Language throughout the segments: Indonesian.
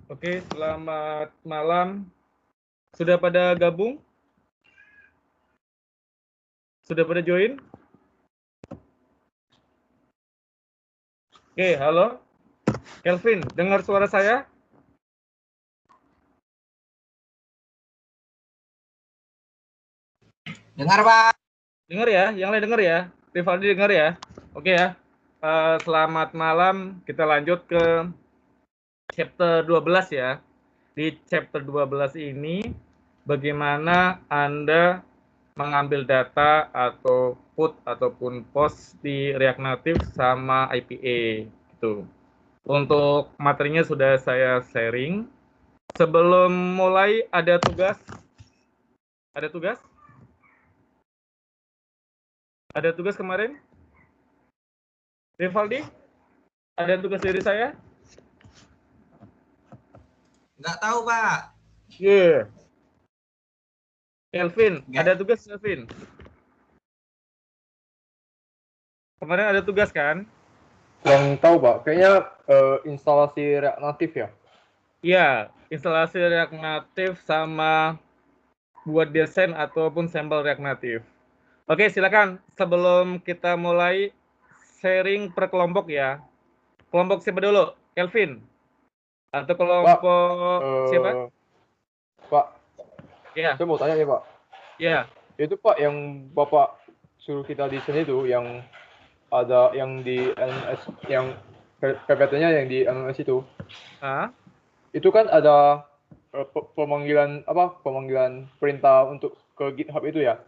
Oke, selamat malam. Sudah pada gabung? Sudah pada join? Oke, halo. Kelvin, dengar suara saya? Dengar, Pak. Dengar ya, yang lain dengar ya. Rivaldi dengar ya. Oke ya. Selamat malam. Kita lanjut ke chapter 12 ya. Di chapter 12 ini, bagaimana Anda mengambil data atau put ataupun post di React Native sama IPA gitu. Untuk materinya sudah saya sharing. Sebelum mulai ada tugas? Ada tugas? Ada tugas kemarin? Rivaldi? Ada tugas dari saya? Nggak tahu, Pak. Iya. Kelvin, Nggak. ada tugas Kelvin? Kemarin ada tugas kan? Yang tahu Pak, kayaknya instalasi React Native ya? Iya, instalasi React Native sama buat desain ataupun sampel React Native. Oke, silakan. Sebelum kita mulai sharing per kelompok ya. Kelompok siapa dulu? Kelvin? Atau kelompok siapa? Pak, Ya, saya mau tanya ya Pak. ya. Itu Pak yang Bapak suruh kita desain itu, yang ada yang di LMS, yang PPT-nya yang di LMS itu. Ah, Itu kan ada pemanggilan perintah untuk ke GitHub itu ya?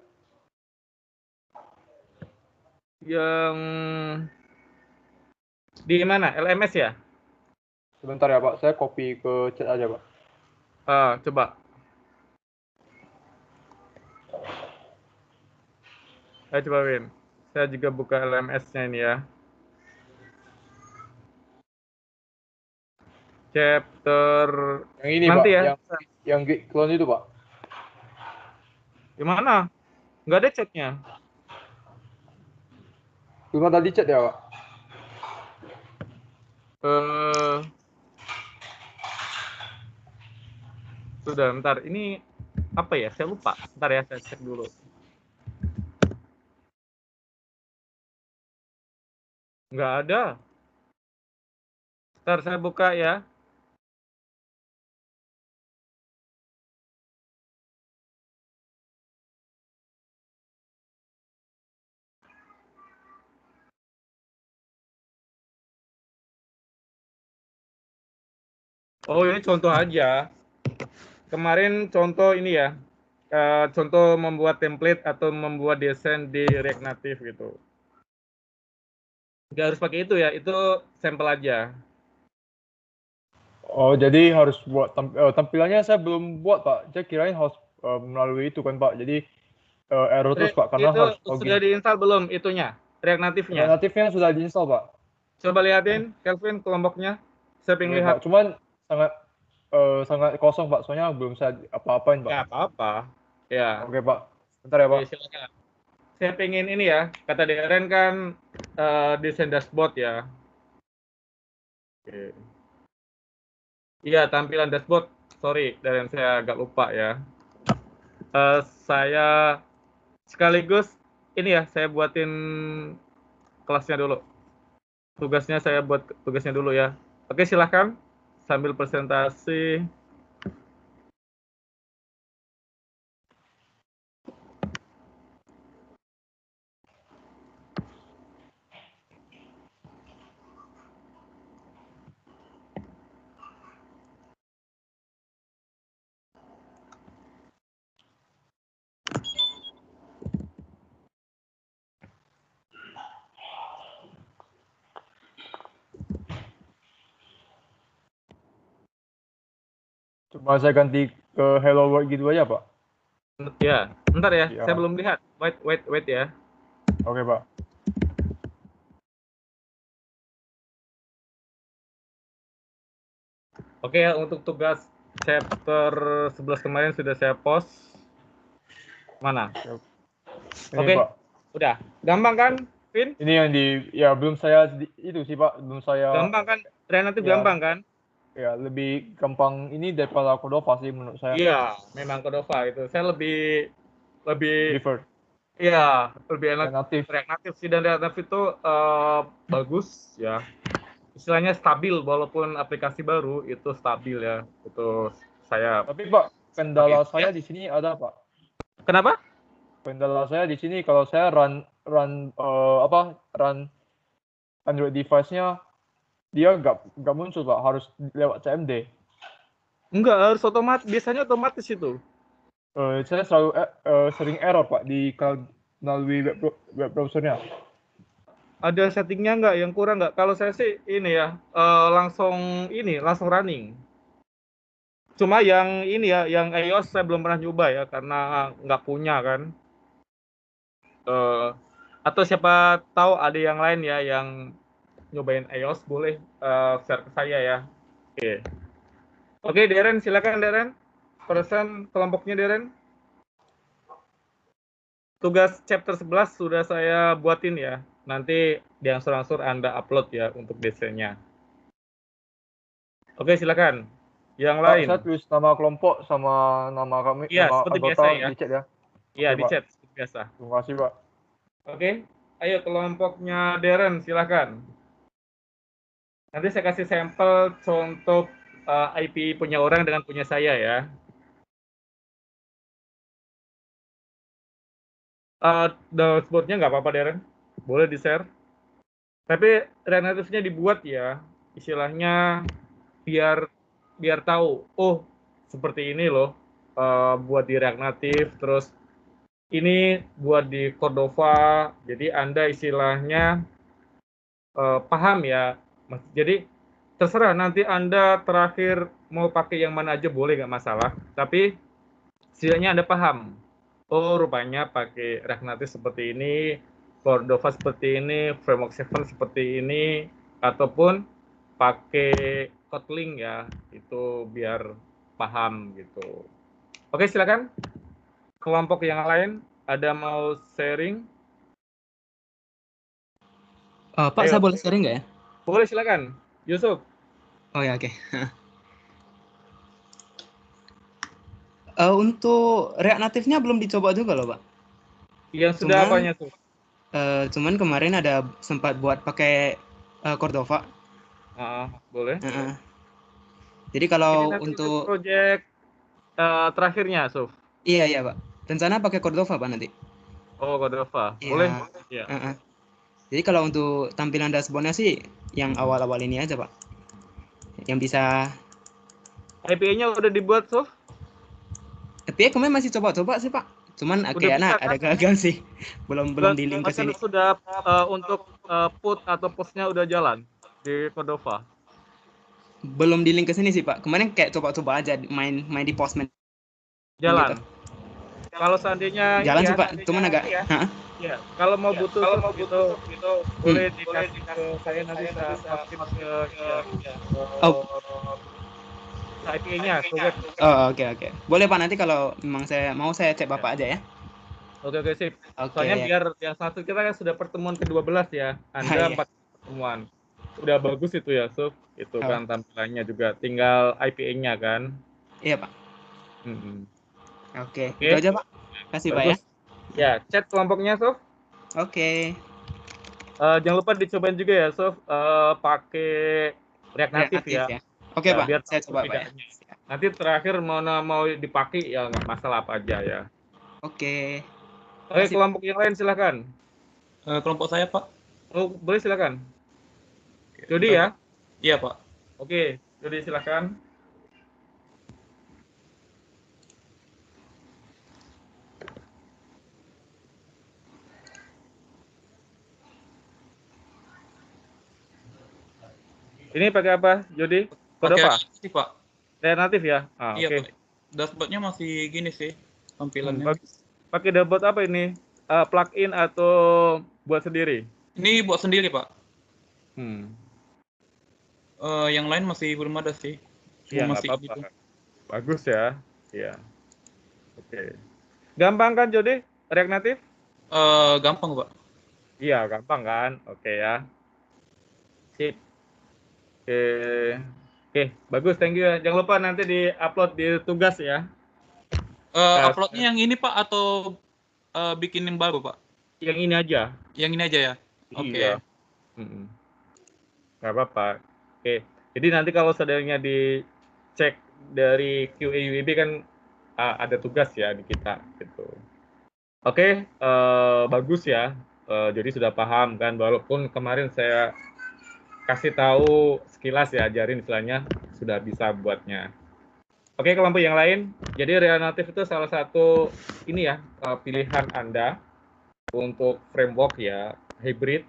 yang di mana? LMS ya? Sebentar ya Pak, saya copy ke chat aja Pak. Coba. Ayo coba Win. Saya juga buka LMS-nya ini ya. Chapter Yang ini nanti Pak, ya. yang Git clone itu Pak. Gimana? Nggak ada chatnya. Cuma tadi chat ya Pak. Sudah, bentar. Ini apa ya? Saya lupa. Bentar ya, saya cek dulu. Nggak ada. Bentar, saya buka ya. Oh, ini contoh aja. Kemarin contoh ini ya. Contoh membuat template atau membuat desain di React Native gitu. Nggak harus pakai itu ya, itu sampel aja. Oh, jadi harus buat tampilannya saya belum buat, Pak. Saya kirain harus melalui itu kan, Pak. Jadi error terus, Pak, karena Itu harus sudah login. diinstal belum itunya, React Native-nya? Native-nya sudah diinstal, Pak. Coba lihatin, Kelvin, kelompoknya. Saya pengen Oke, lihat. Pak. Cuman sangat sangat kosong, Pak. Soalnya belum saya apa-apain, Pak. Ya, apa-apa. Ya, Oke, Pak. Bentar ya, Pak. oke, silakan. Saya pengen ini ya, kata DRN kan desain dashboard ya. Oke. Iya, tampilan dashboard. Sorry, DRN saya agak lupa ya. Saya sekaligus ini ya, saya buatin kelasnya dulu. Tugasnya saya buat tugasnya dulu ya. Oke, silahkan. Sambil presentasi. Cuma saya ganti ke Hello World gitu aja, Pak. Ya, bentar ya. Ya. Saya belum lihat. Wait ya. Oke, Pak. Oke ya, untuk tugas chapter 11 kemarin sudah saya post. Mana? Ini, Oke, Pak. udah. Gampang kan, Vin? Ini yang ya belum saya itu sih, Pak. Belum saya. Gampang kan? Relatif Ya, gampang kan? ya lebih gampang ini daripada Cordova sih menurut saya. Iya, memang Cordova itu. Saya lebih Prefer iya, lebih enak yang natif. React Native sih, dan React Native itu bagus ya. Istilahnya stabil, walaupun aplikasi baru itu stabil ya. Itu saya Tapi Pak, pakai. kendala saya di sini ada Pak. Kenapa? Kendala saya di sini kalau saya run Android device-nya dia nggak muncul Pak, harus lewat CMD. Enggak, harus otomatis. Biasanya otomatis itu. Saya selalu sering error Pak di melalui web browsernya. Ada settingnya nggak yang kurang nggak? Kalau saya sih ini ya, langsung running. Cuma yang ini ya, yang iOS saya belum pernah nyoba ya, karena nggak punya kan. Atau siapa tahu ada yang lain ya yang nyobain iOS, boleh share ke saya ya. Oke, Deren, silakan Deren. Persen kelompoknya Deren. Tugas chapter 11 sudah saya buatin ya. Nanti diangsur-angsur Anda upload ya untuk DC-nya. Oke, silakan. Yang Pak, lain. saya tulis nama kelompok sama nama kami, Iya, nama seperti anggota biasa ya. di chat ya. Iya, Oke, di Pak. chat seperti biasa. Terima kasih Pak. Oke, ayo kelompoknya Deren, silakan. Nanti saya kasih sampel contoh IP punya orang dengan punya saya ya. Dashboard-nya nggak apa-apa, Deren. Boleh di-share. Tapi React Native-nya dibuat ya, istilahnya biar tahu, oh seperti ini loh, buat di React Native, terus ini buat di Cordova, jadi Anda istilahnya paham ya. Jadi terserah nanti Anda terakhir mau pakai yang mana aja boleh, nggak masalah. Tapi setidaknya Anda paham. Oh, rupanya pakai React Native seperti ini, Cordova seperti ini, Framework 7 seperti ini, ataupun pakai Kotlin ya, itu biar paham gitu. Oke, silakan. Kelompok yang lain, ada mau sharing? Pak, Ayo. saya boleh sharing nggak ya? Boleh, silakan. Yusuf. Oh ya, oke. Untuk React Native-nya belum dicoba juga loh, Pak. Yang sudah Cuman- apanya tuh? Cuman kemarin ada sempat buat pakai Cordova. Boleh. Jadi kalau Ini nanti untuk project terakhirnya, Suf. iya Pak. Rencana pakai Cordova Pak nanti. Oh, Cordova. Iya. Boleh. Iya. Jadi kalau untuk tampilan dashboard-nya sih yang awal-awal ini aja Pak. Yang bisa API-nya udah dibuat, Suf? API kemarin masih coba-coba sih Pak. Cuman Udah kayaknya bisa, kan? ada gagal sih. belum di link ke Bahkan sini. sudah untuk put atau postnya udah jalan di Cordova. Belum di link ke sini sih Pak. Kemarin kayak coba-coba aja main di Postman. Jalan. Gitu. Kalau seandainya Jalan ini sih Pak, cuman agak ya, kalau mau butuh itu boleh dikasih ke saya, nanti saya masukin ke API-nya. Oh, oke. Boleh Pak, nanti kalau memang saya mau saya cek Bapak aja ya. Oke, sip. Oke. Soalnya biar yang satu kita kan sudah pertemuan ke-12 ya. Anda Iya. 4 pertemuan. Udah bagus itu ya, Suf. Itu kan tampilannya juga. Tinggal IPA-nya kan. Iya Pak. Oke. Itu aja Pak. Kasih Pak ya. Bagus. Ya, chat kelompoknya, Suf. Oke. Jangan lupa dicobain juga ya, Suf. Pakai React Native ya. Oke Ya, Pak, biar saya coba Pak ya. Nanti terakhir mau dipakai ya nggak masalah, apa aja ya. Oke. Oke, kelompok yang lain silakan. Kelompok saya, Pak. Oh, boleh silakan. Jody ya? Iya, Pak. Oke, Jody silakan. Ini pakai apa, Jody? Cordova? Pakai Pak. React Native ya? Iya, Oke. Pak. Dashboard-nya masih gini sih tampilannya. Bagus. Pakai dashboard apa ini? Plugin atau buat sendiri? Ini buat sendiri, Pak. Hmm. Yang lain masih belum ada sih. Iya, Cuma nggak masih apa-apa. gitu. Bagus ya. Iya. Oke. Gampang kan, Jody? React Native? Gampang, Pak. Iya, gampang kan? Oke ya. Sip. Oke, Oke, bagus, thank you ya. Jangan lupa nanti di-upload di tugas ya. Uploadnya yang ini Pak atau bikin yang baru Pak? Yang ini aja. Yang ini aja ya? Oke. Iya. Nggak apa-apa. Oke, jadi nanti kalau seandainya dicek dari QA/UIB kan ada tugas ya di kita gitu. Oke, bagus ya. Jadi sudah paham kan, walaupun kemarin saya kasih tahu sekilas ya, ajarin istilahnya, sudah bisa buatnya. Oke, kelompok yang lain. Jadi React Native itu salah satu ini ya, pilihan Anda untuk framework ya, hybrid.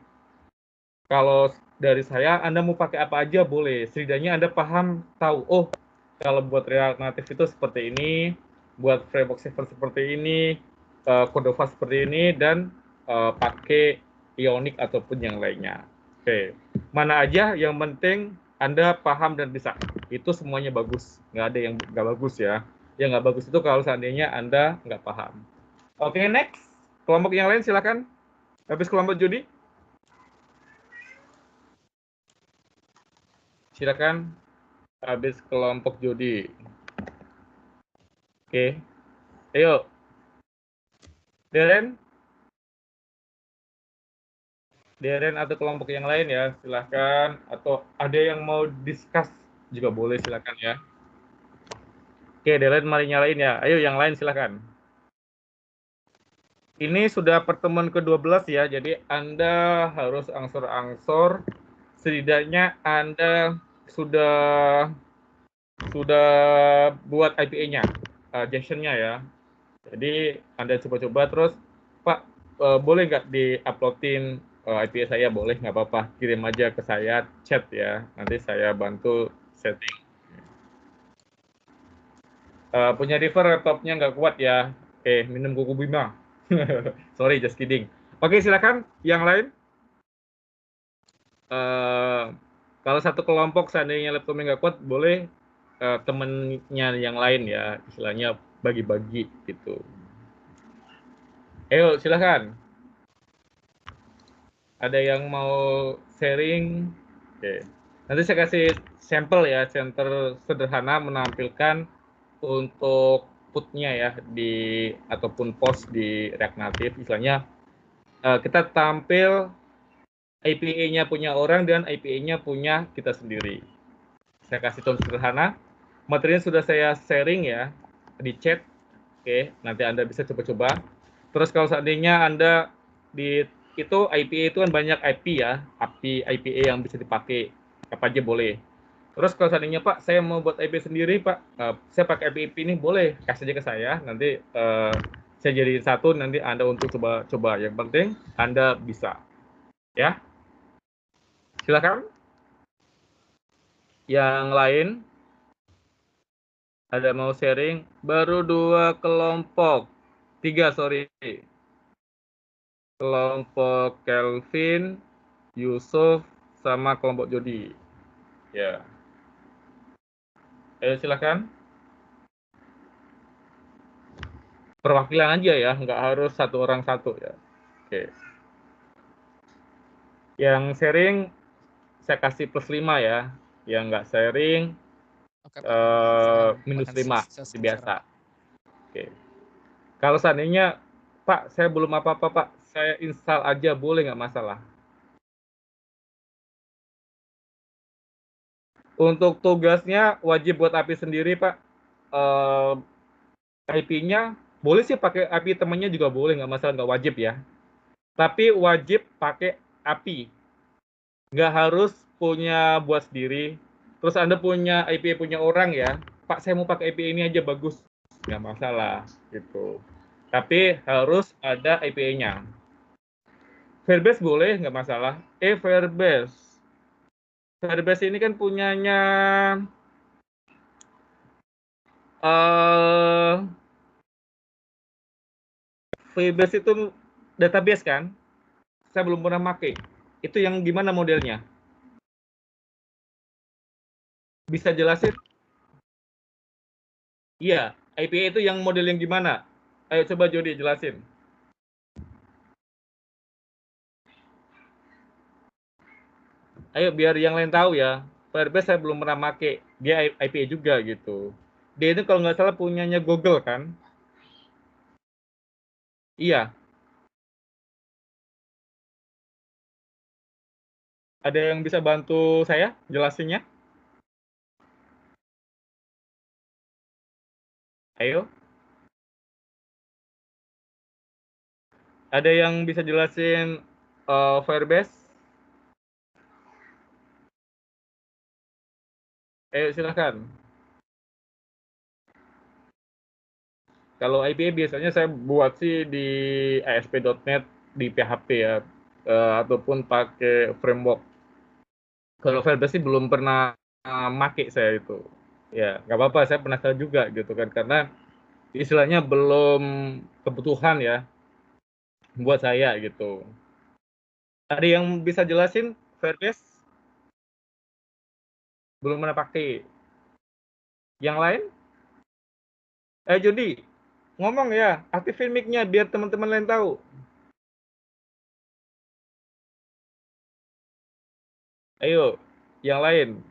Kalau dari saya, Anda mau pakai apa aja boleh. Setidaknya Anda paham, tahu, oh kalau buat React Native itu seperti ini, buat framework server seperti ini, Cordova seperti ini, dan pakai Ionic ataupun yang lainnya. Oke, mana aja yang penting Anda paham dan bisa. Itu semuanya bagus, nggak ada yang nggak bagus ya. Yang nggak bagus itu kalau seandainya Anda nggak paham. Oke, next. Kelompok yang lain silakan. Habis kelompok judi. Silakan. Habis kelompok judi. Oke. Ayo. Deren atau kelompok yang lain ya, silakan. Atau ada yang mau discuss juga boleh, silakan ya. Oke, Deren mari nyalain ya. Ayo yang lain silakan. Ini sudah pertemuan ke-12 ya, jadi Anda harus angsur-angsur. Setidaknya Anda sudah buat IPA-nya, JSON-nya ya. Jadi Anda coba-coba terus, Pak, boleh nggak di-uploadin IPA saya? Boleh, nggak apa-apa. Kirim aja ke saya, chat ya. Nanti saya bantu setting. Punya River laptopnya nggak kuat ya. Oke, minum kuku Bima. Sorry, just kidding. Oke, silakan. Yang lain? Kalau satu kelompok seandainya laptopnya nggak kuat, boleh temennya yang lain ya. Istilahnya bagi-bagi gitu. Ayo, silakan. Ada yang mau sharing? Oke. Nanti saya kasih sampel ya, center sederhana menampilkan untuk put-nya ya di ataupun post di React Native. Istilahnya kita tampil IPA-nya punya orang dan IPA-nya punya kita sendiri. Saya kasih contoh sederhana. Materinya sudah saya sharing ya di chat. Oke, nanti Anda bisa coba-coba. Terus kalau seandainya Anda di itu IPA itu kan banyak IP ya, API IPA yang bisa dipakai apa aja boleh. Terus kalau seandainya Pak, saya mau buat IP sendiri Pak, saya pakai IP ini boleh, kasih aja ke saya, nanti saya jadiin satu, nanti Anda untuk coba-coba. Yang penting Anda bisa, ya. Silakan. Yang lain ada mau sharing? Baru 2 kelompok, 3 sorry. Kelompok Kelvin, Yusuf, sama kelompok Jody. Ya. Ayo silakan. Perwakilan aja ya, nggak harus satu orang satu ya. Oke. Yang sharing saya kasih +5 ya. Yang nggak sharing Oke, Pak. Saya minus akan 5 sesuai biasa. Oke. Kalau seandainya Pak, saya belum apa-apa Pak, saya install aja boleh nggak masalah. Untuk tugasnya wajib buat API sendiri Pak. IP-nya boleh sih pakai API temannya juga boleh, nggak masalah, nggak wajib ya. Tapi wajib pakai API. Nggak harus punya buat sendiri. Terus Anda punya IP punya orang ya, Pak saya mau pakai IP ini aja bagus, nggak masalah gitu. Tapi harus ada IPA-nya. Firebase boleh, nggak masalah. Firebase. Firebase ini kan punyanya Firebase itu database kan? Saya belum pernah pakai. Itu yang gimana modelnya? Bisa jelasin? Iya, IPA itu yang model yang gimana? Ayo coba Jody jelasin. Ayo biar yang lain tahu ya. Firebase saya belum pernah make. Dia IPA juga gitu. Dia itu kalau nggak salah punyanya Google kan? Iya. Ada yang bisa bantu saya jelasinnya? Ayo. Ada yang bisa jelasin Firebase? Ayo silakan. Kalau IPA biasanya saya buat sih di ASP.NET di PHP ya, ataupun pakai framework. Kalau Firebase sih belum pernah make saya itu. Ya, nggak apa-apa, saya penasaran juga gitu kan, karena istilahnya belum kebutuhan ya buat saya gitu. Ada yang bisa jelasin Firebase? Belum pernah pakai. Yang lain? Jody, ngomong ya, aktifin mic-nya biar teman-teman lain tahu. Ayo, yang lain.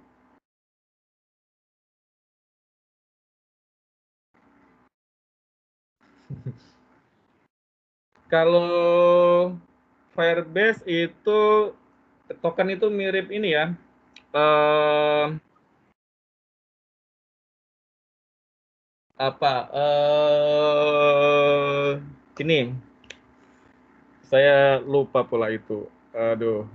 Kalau Firebase itu token itu mirip ini ya. Eh apa? Ini saya lupa pula itu. Aduh.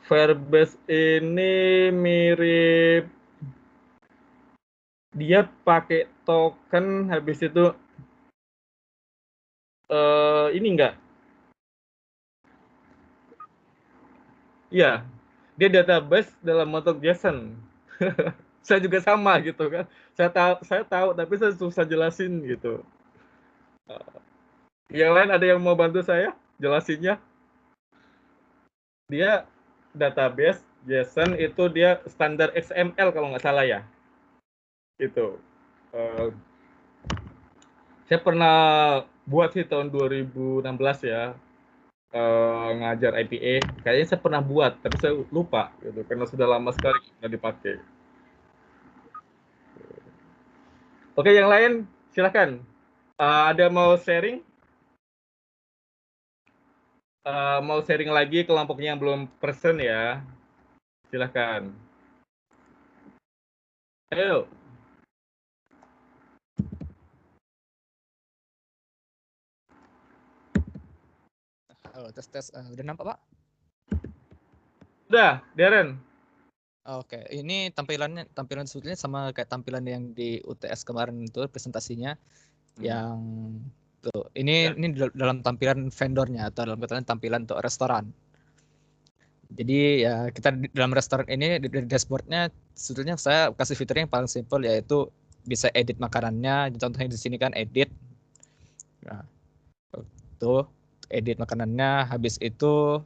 Firebase ini mirip, dia pakai token habis itu ini enggak? Iya, dia database dalam bentuk JSON. Saya juga sama gitu kan. Saya tahu tapi saya susah jelasin gitu. Yang lain ada yang mau bantu saya jelasinnya? Dia database JSON itu dia standar XML kalau nggak salah ya. Itu. Eh, saya pernah buat sih tahun 2016 ya, ngajar IPA. Kayaknya saya pernah buat, tapi saya lupa gitu karena sudah lama sekali nggak dipakai. Oke, yang lain silakan. Ada mau sharing? Mau sharing lagi kelompoknya yang belum present ya? Silakan. Ayo. Halo, tes. Udah nampak, Pak? Udah, Darren. Oke, ini tampilan sebetulnya sama kayak tampilan yang di UTS kemarin itu presentasinya. Yang tuh, ini dalam tampilan vendornya atau dalam tampilan untuk restoran. Jadi ya kita dalam restoran ini di dashboardnya sebetulnya saya kasih fitur yang paling simple, yaitu bisa edit makanannya. Contohnya di sini kan edit. Nah, tuh edit makanannya. Habis itu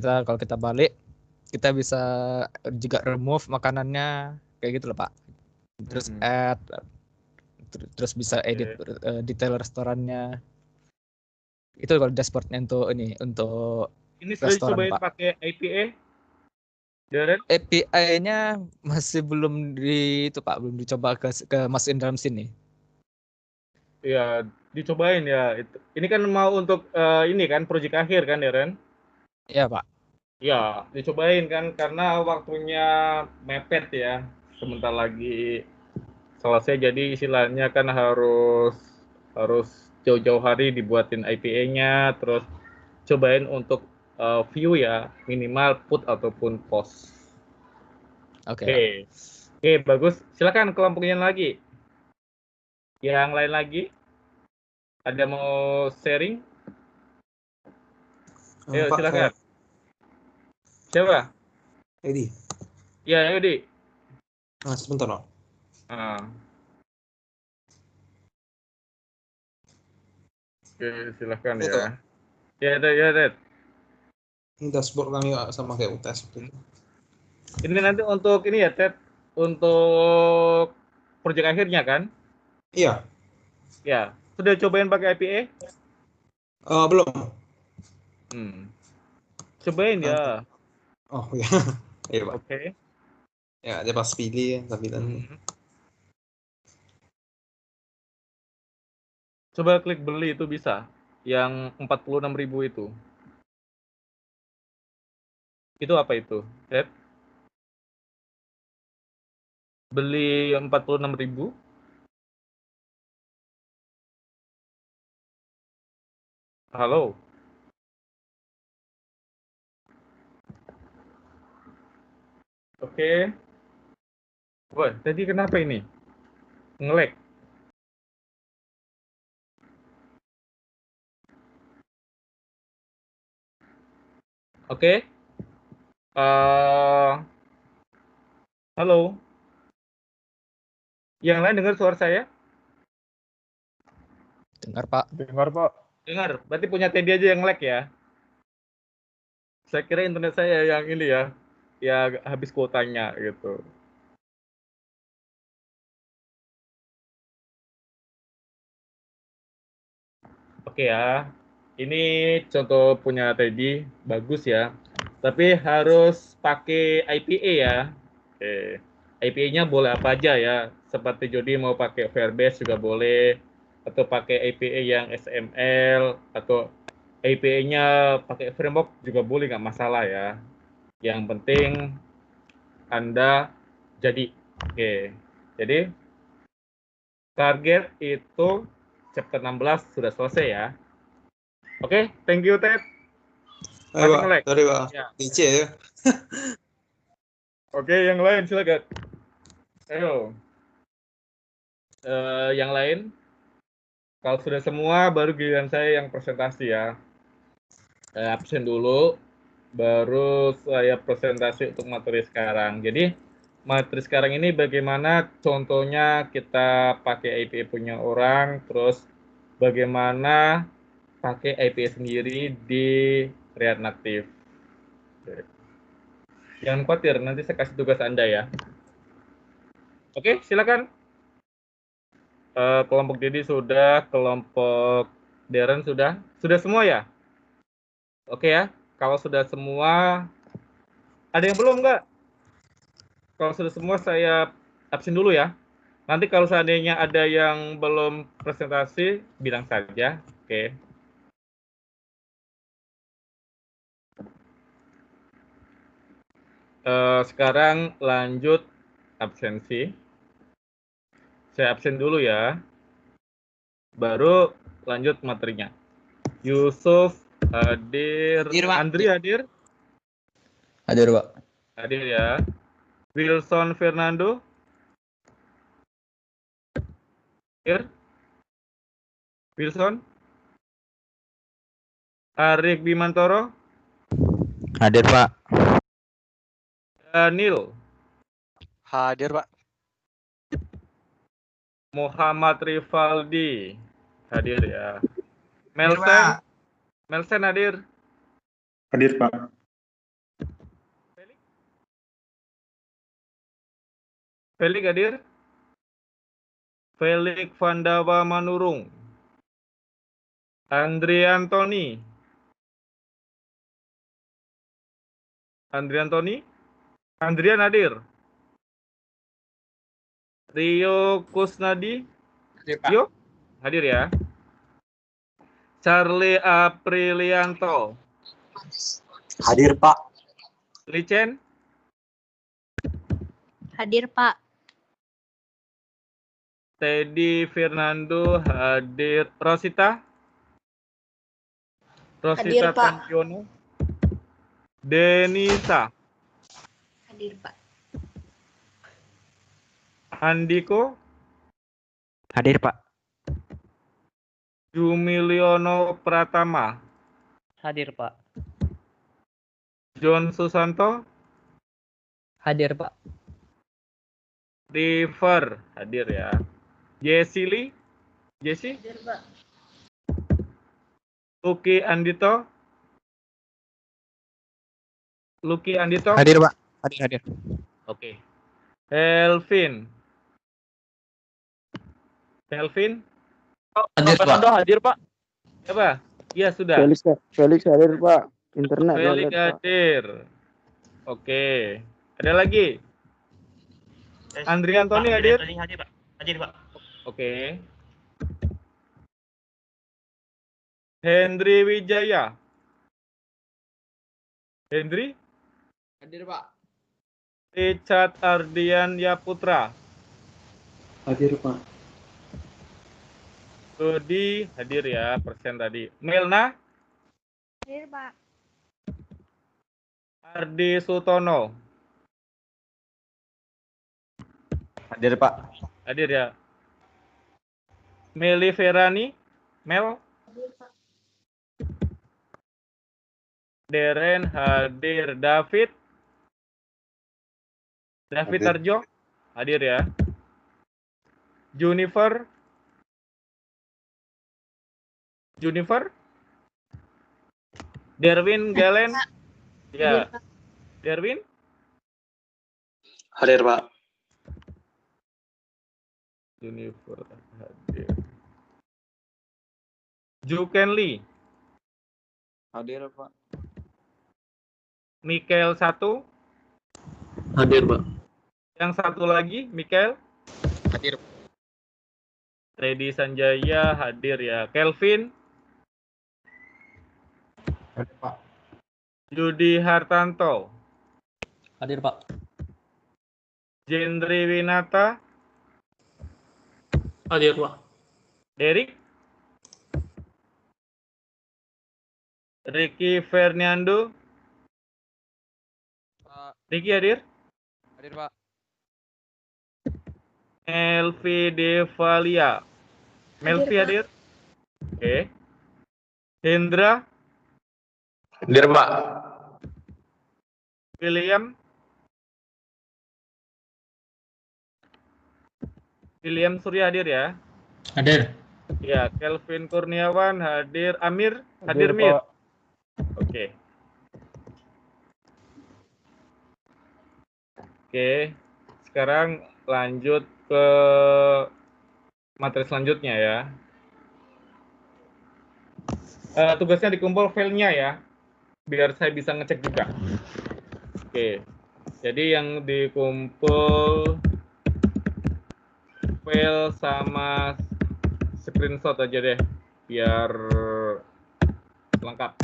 kalau kita balik, kita bisa juga remove makanannya kayak gitu loh, Pak. Terus add, terus bisa edit detail restorannya. Itu kalau dashboardnya untuk ini sudah dicobain pakai APA, Darren? API-nya masih belum belum dicoba ke masukin dalam sini. Ya, dicobain ya. Ini kan mau untuk ini kan proyek akhir kan, Darren? Iya, Pak. Ya, dicobain kan karena waktunya mepet ya. Sebentar lagi selesai, jadi istilahnya kan harus jauh-jauh hari dibuatin IPA-nya, terus cobain untuk view ya, minimal put ataupun post. Oke, bagus. Silakan kelompoknya lagi. Yang lain lagi? Ada mau sharing? Ayo, silakan. Siapa? Edi. Ya, Edi. Sebentar, Pak. Oke, silakan ya. Ya, Ted. Ini dashboard kami sama kayak UTS itu. Ini nanti untuk ini ya, Ted. Untuk proyek akhirnya kan? Iya. Ya. Sudah cobain pakai IPA? Belum. Cobain ya. Oh ya. Iya Pak. Oke. Ya dia pas pilih ya tampilan. Coba klik beli itu bisa. Yang 46.000 itu. Itu apa itu? Ted? Beli 46.000. Halo. Oke. Wah, tadi kenapa ini? Nge-lag. Oke. Halo. Yang lain dengar suara saya? Dengar Pak. Dengar Pak. Dengar. Berarti punya Teddy aja yang lag ya? Saya kira internet saya yang ini ya. Ya habis kuotanya gitu. Oke ya. Ini contoh punya Teddy. Bagus ya. Tapi harus pakai IPA ya. Oke. IPA-nya boleh apa aja ya. Seperti Jody mau pakai Firebase juga boleh. Atau pakai IPA yang XML. Atau IPA-nya pakai framework juga boleh, nggak masalah ya. Yang penting Anda jadi. Oke. Jadi target itu chapter 16 sudah selesai ya. Oke, thank you Ted. Ayo Masih Pak, nge-lag? sorry Pak. Ya. DC ya. Oke, yang lain silakan. Ayo. Yang lain. Kalau sudah semua, baru giliran saya yang presentasi ya. Absen dulu, baru saya presentasi untuk materi sekarang. Jadi, materi sekarang ini bagaimana contohnya kita pakai IPA punya orang, terus bagaimana pakai IPA sendiri di React Native. Jangan khawatir, nanti saya kasih tugas Anda ya. Oke, silakan. Kelompok Dedi sudah, kelompok Darren sudah. Sudah semua ya? Oke ya, kalau sudah semua, ada yang belum nggak? Kalau sudah semua saya absen dulu ya. Nanti kalau seandainya ada yang belum presentasi, bilang saja. Oke. Sekarang lanjut absensi. Saya absen dulu ya. Baru lanjut materinya. Yusuf hadir. Hadir, Pak. Andri hadir? Hadir Pak. Hadir ya. Wilson Fernando? Hadir? Wilson? Arik Bimantoro? Hadir Pak. Daniel? Hadir, Pak. Muhammad Rivaldi? Hadir ya. Hadir, Melsen? Pak. Melsen hadir? Hadir, Pak. Felix hadir? Felix Vandawa Manurung? Andri Antoni? Andri Antoni? Andrian hadir? Rio Kusnadi? Hadir, Pak. Rio? Hadir ya. Charlie Aprilianto? Hadir, Pak. Licen? Hadir, Pak. Teddy Fernando hadir. Rosita? Rosita Hadir, Pak. Tampiono? Denisa? Hadir, Pak. Andiko? Hadir, Pak. Jumiliono Pratama? Hadir, Pak. John Susanto? Hadir, Pak. River hadir ya. Jessie Lee? Jessie? Hadir, Pak. Lucky Andito? Lucky Andito? Hadir Pak. Hadir. Oke. Helvin? Helvin? Hadir, Pak. Hadir, Pak. Apa? Iya, sudah. Felix hadir Pak. Internet Felix download, Pak. hadir. Oke. Ada lagi? Andri Antoni hadir? Hadir, Pak. Hadir, Pak. Oke. Hendri Wijaya. Hendri? Hadir, Pak. Richard Ardian Yaputra. Hadir, Pak. Rudi hadir ya, persen tadi. Melna? Hadir, Pak. Ardi Sutono. Hadir, Pak. Hadir ya. Meli Ferani? Mel? Hadir, Pak. Deren hadir. David? David Hadir. Tarjo? Hadir ya. Junifer? Junifer? Derwin Galen? Ya. Derwin? Hadir, Pak. Junifer hadir. Juken Lee? Hadir, Pak. Mikael 1? Hadir, Pak. Yang satu lagi, Mikael? Hadir. Redi Sanjaya hadir ya. Kelvin? Hadir, Pak. Yudi Hartanto? Hadir, Pak. Jendri Winata? Hadir, Pak. Derek? Ricky Fernando? Ricky hadir? Hadir, Pak. Elvi Devalia? Melvi hadir? Oke. Hendra? Hadir, Pak. William? William Surya hadir ya? Hadir. Ya, Kelvin Kurniawan hadir. Amir hadir, Mir? Pak. Oke. Oke, sekarang lanjut ke materi selanjutnya ya. Tugasnya dikumpul filenya ya, biar saya bisa ngecek juga. Oke, jadi yang dikumpul file sama screenshot aja deh, biar lengkap.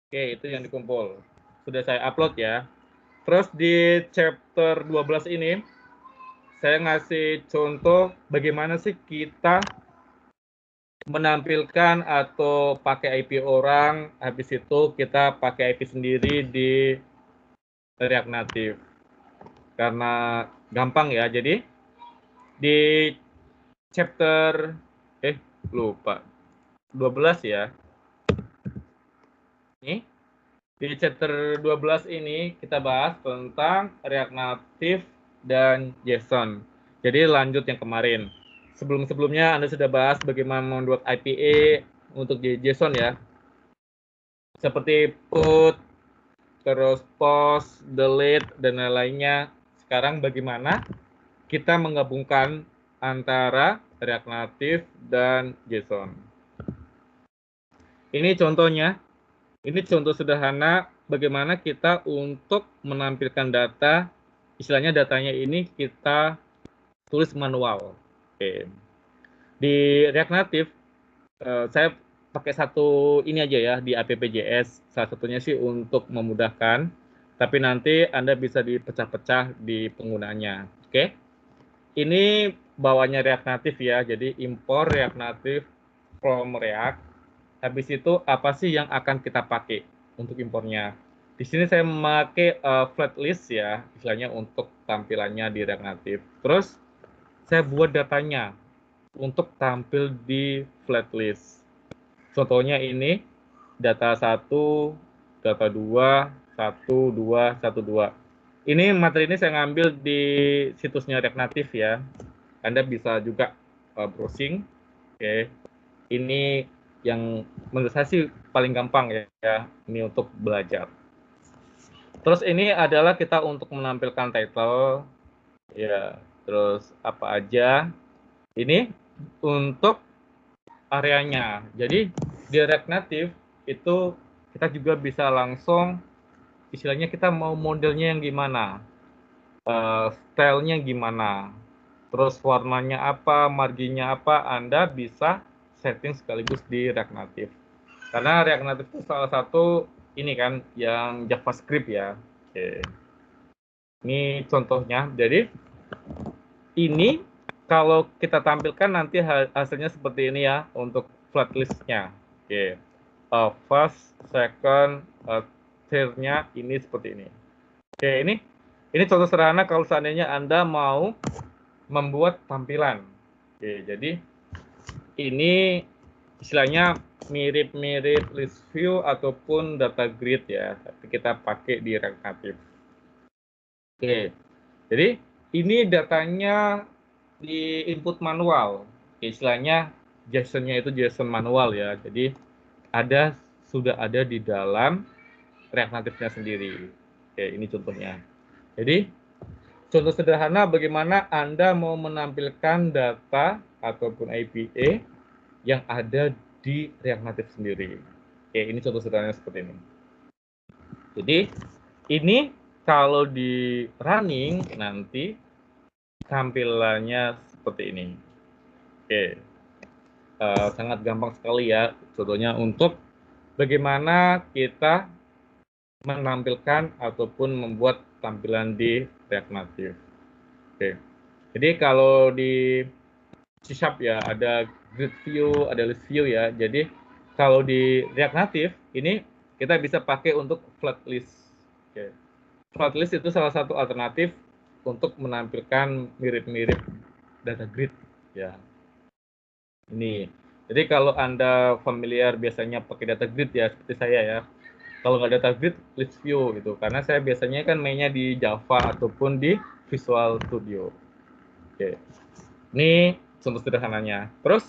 Oke, itu yang dikumpul. Sudah saya upload ya. Terus di chapter 12 ini, saya ngasih contoh bagaimana sih kita menampilkan atau pakai IP orang, habis itu kita pakai IP sendiri di React Native. Karena gampang ya, jadi di chapter, lupa, 12 ya. Nih. Di chapter 12 ini kita bahas tentang React Native dan JSON. Jadi lanjut yang kemarin. Sebelum-sebelumnya Anda sudah bahas bagaimana membuat IPA untuk JSON ya. Seperti put, terus post, delete, dan lain-lainnya. Sekarang bagaimana kita menggabungkan antara React Native dan JSON. Ini contohnya. Ini contoh sederhana bagaimana kita untuk menampilkan data, istilahnya datanya ini kita tulis manual. Oke. Di React Native, saya pakai satu ini aja ya, di app.js. Salah satunya sih untuk memudahkan, tapi nanti Anda bisa dipecah-pecah di penggunanya. Oke. Ini bawahnya React Native ya, jadi import React Native from React. Habis itu apa sih yang akan kita pakai untuk impornya? Di sini saya memakai flat list ya, istilahnya untuk tampilannya di React Native. Terus saya buat datanya untuk tampil di flat list. Contohnya ini data 1, data 2, 1, 2, 1, 2. Ini materi ini saya ngambil di situsnya React Native ya. Anda bisa juga browsing. Oke. Ini yang menurut saya sih paling gampang ya, ini untuk belajar. Terus ini adalah kita untuk menampilkan title, ya, terus apa aja. Ini untuk areanya. Jadi di React Native itu kita juga bisa langsung istilahnya kita mau modelnya yang gimana, stylenya gimana, terus warnanya apa, marginnya apa, Anda bisa setting sekaligus di React Native. Karena React Native itu salah satu ini kan yang JavaScript ya. Oke. Ini contohnya. Jadi ini kalau kita tampilkan nanti hasilnya seperti ini ya untuk flat list-nya. Oke. First, second, third-nya ini seperti ini. Oke, ini contoh sederhana kalau seandainya Anda mau membuat tampilan. Oke, jadi ini istilahnya mirip-mirip list view ataupun data grid ya, tapi kita pakai di React Native. Oke, jadi ini datanya di input manual. Oke, istilahnya JSON-nya itu JSON manual ya, jadi sudah ada di dalam React Native-nya sendiri. Oke, ini contohnya. Jadi contoh sederhana bagaimana Anda mau menampilkan data ataupun API yang ada di React Native sendiri. Oke, ini contoh sederhana seperti ini. Jadi ini kalau di running nanti tampilannya seperti ini. Oke, sangat gampang sekali ya. Contohnya untuk bagaimana kita menampilkan ataupun membuat tampilan di React Native. Oke, jadi kalau di C# ya ada grid view, ada list view ya. Jadi kalau di React Native ini kita bisa pakai untuk flat list. Oke. Flat list itu salah satu alternatif untuk menampilkan mirip-mirip data grid ya. Ini. Jadi kalau Anda familiar biasanya pakai data grid ya seperti saya ya. Kalau nggak data grid, list view gitu. Karena saya biasanya kan mainnya di Java ataupun di Visual Studio. Oke. Ini contoh sederhananya. Terus,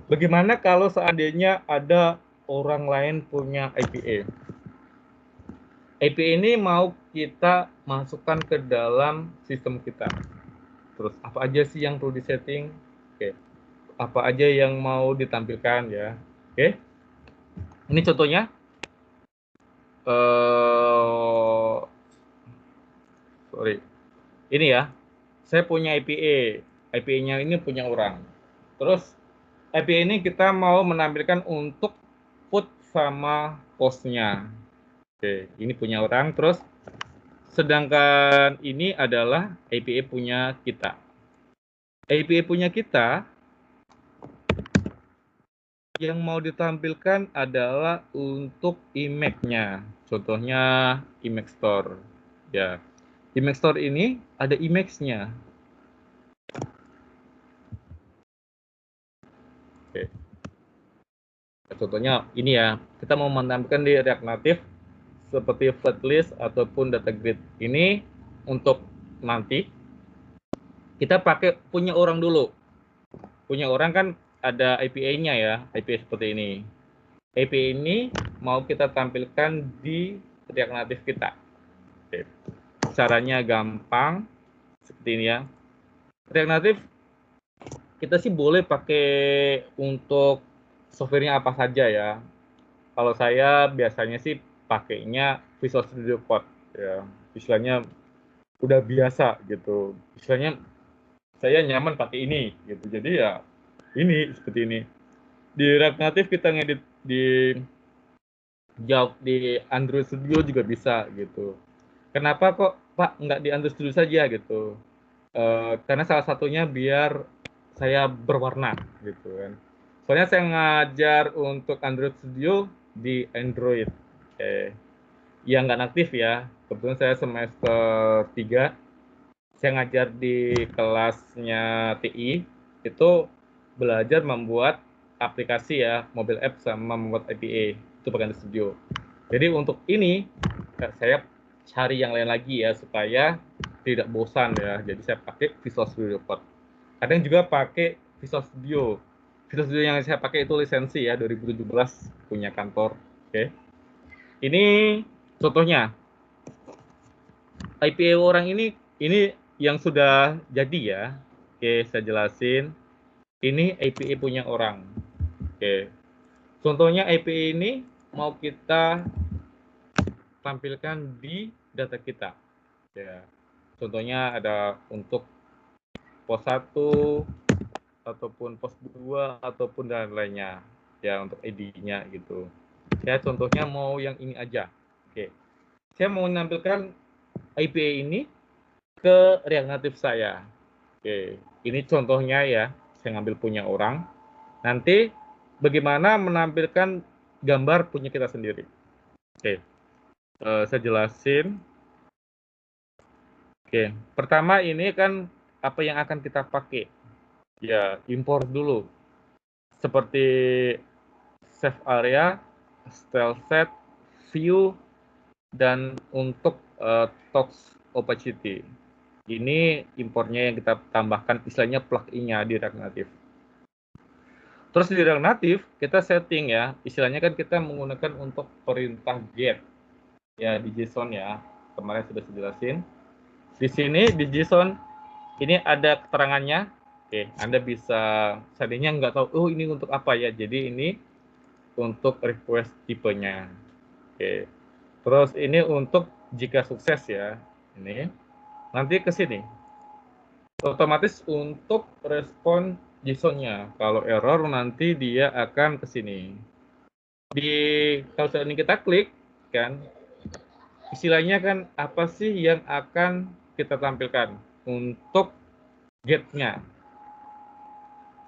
bagaimana kalau seandainya ada orang lain punya API? API ini mau kita masukkan ke dalam sistem kita. Terus, apa aja sih yang perlu disetting? Oke. Apa aja yang mau ditampilkan ya? Oke. Ini contohnya. Sorry. Ini ya. Saya punya API. API-nya ini punya orang. Terus API ini kita mau menampilkan untuk put sama post-nya. Oke, ini punya orang. Terus sedangkan ini adalah API punya kita. API punya kita yang mau ditampilkan adalah untuk image-nya. Contohnya image store. Ya. Image store ini ada image-nya. Oke. Contohnya ini ya, kita mau menampilkan di React Native seperti flat list ataupun data grid. Ini untuk nanti kita pakai punya orang dulu. Punya orang kan ada API-nya ya, API seperti ini. API ini mau kita tampilkan di React Native kita. Oke. Caranya gampang seperti ini ya. React Native kita sih boleh pakai untuk softwarenya apa saja ya. Kalau saya biasanya sih pakainya Visual Studio Code ya. Istilahnya udah biasa gitu. Istilahnya saya nyaman pakai ini gitu. Jadi ya ini seperti ini. Di React Native kita ngedit di Android Studio juga bisa gitu. Kenapa kok Pak nggak di Android Studio saja gitu? Karena salah satunya biar saya berwarna gitu kan. Soalnya saya ngajar untuk Android Studio di Android. Yang nggak aktif ya. Kebetulan saya semester 3. Saya ngajar di kelasnya TI. Itu belajar membuat aplikasi ya, mobile app sama membuat API. Itu pakai Android Studio. Jadi untuk ini saya cari yang lain lagi ya supaya tidak bosan ya. Jadi saya pakai Visual Studio Code. Kadang juga pakai Visual Studio. Visual Studio yang saya pakai itu lisensi ya, 2017 punya kantor. Oke. Ini contohnya. API orang ini yang sudah jadi ya. Oke, saya jelasin. Ini API punya orang. Oke. Contohnya API ini mau kita tampilkan di data kita. Ya. Contohnya ada untuk pos 1 ataupun pos 2 ataupun dan lainnya. Ya, untuk ID-nya gitu. Ya, contohnya mau yang ini aja. Oke. Saya mau menampilkan IPA ini ke React Native saya. Oke, ini contohnya ya. Saya ngambil punya orang. Nanti bagaimana menampilkan gambar punya kita sendiri. Oke, saya jelasin. Oke, pertama ini kan apa yang akan kita pakai. Ya, import dulu. Seperti save area, style set, view, dan untuk tox opacity. Ini importnya yang kita tambahkan istilahnya plugin-nya di React Native. Terus di React Native kita setting ya, istilahnya kan kita menggunakan untuk perintah get ya di JSON ya. Kemarin sudah saya jelasin. Di sini di JSON ini ada keterangannya. Oke, Anda bisa seandainya nggak tahu, oh ini untuk apa ya. Jadi ini untuk request tipenya. Oke. Terus ini untuk jika sukses ya. Ini nanti ke sini. Otomatis untuk respon JSON-nya. Kalau error nanti dia akan ke sini. Kalau saat ini kita klik kan, istilahnya kan apa sih yang akan kita tampilkan untuk get-nya.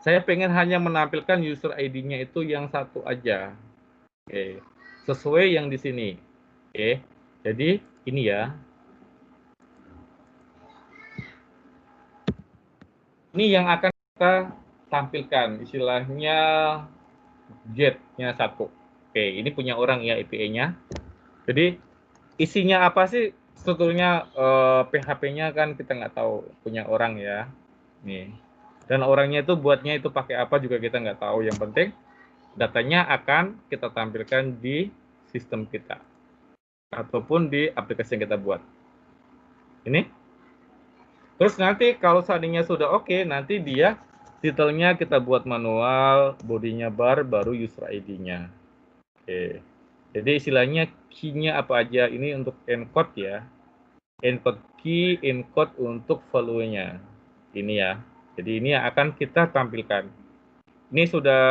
Saya pengen hanya menampilkan user ID-nya itu yang satu aja. Oke. Sesuai yang di sini. Oke. Jadi ini ya. Ini yang akan kita tampilkan, istilahnya get-nya satu. Oke, ini punya orang ya IPA-nya. Jadi isinya apa sih? Strukturnya PHP-nya kan kita nggak tahu, punya orang ya. Nih. Dan orangnya itu buatnya itu pakai apa juga kita nggak tahu. Yang penting datanya akan kita tampilkan di sistem kita ataupun di aplikasi yang kita buat. Ini. Terus nanti kalau seandainya sudah oke, nanti dia titelnya kita buat manual, bodinya bar, baru user ID-nya. Oke. Jadi istilahnya key-nya apa aja, ini untuk encode ya. Encode key, encode untuk value-nya. Ini ya. Jadi ini yang akan kita tampilkan. Ini sudah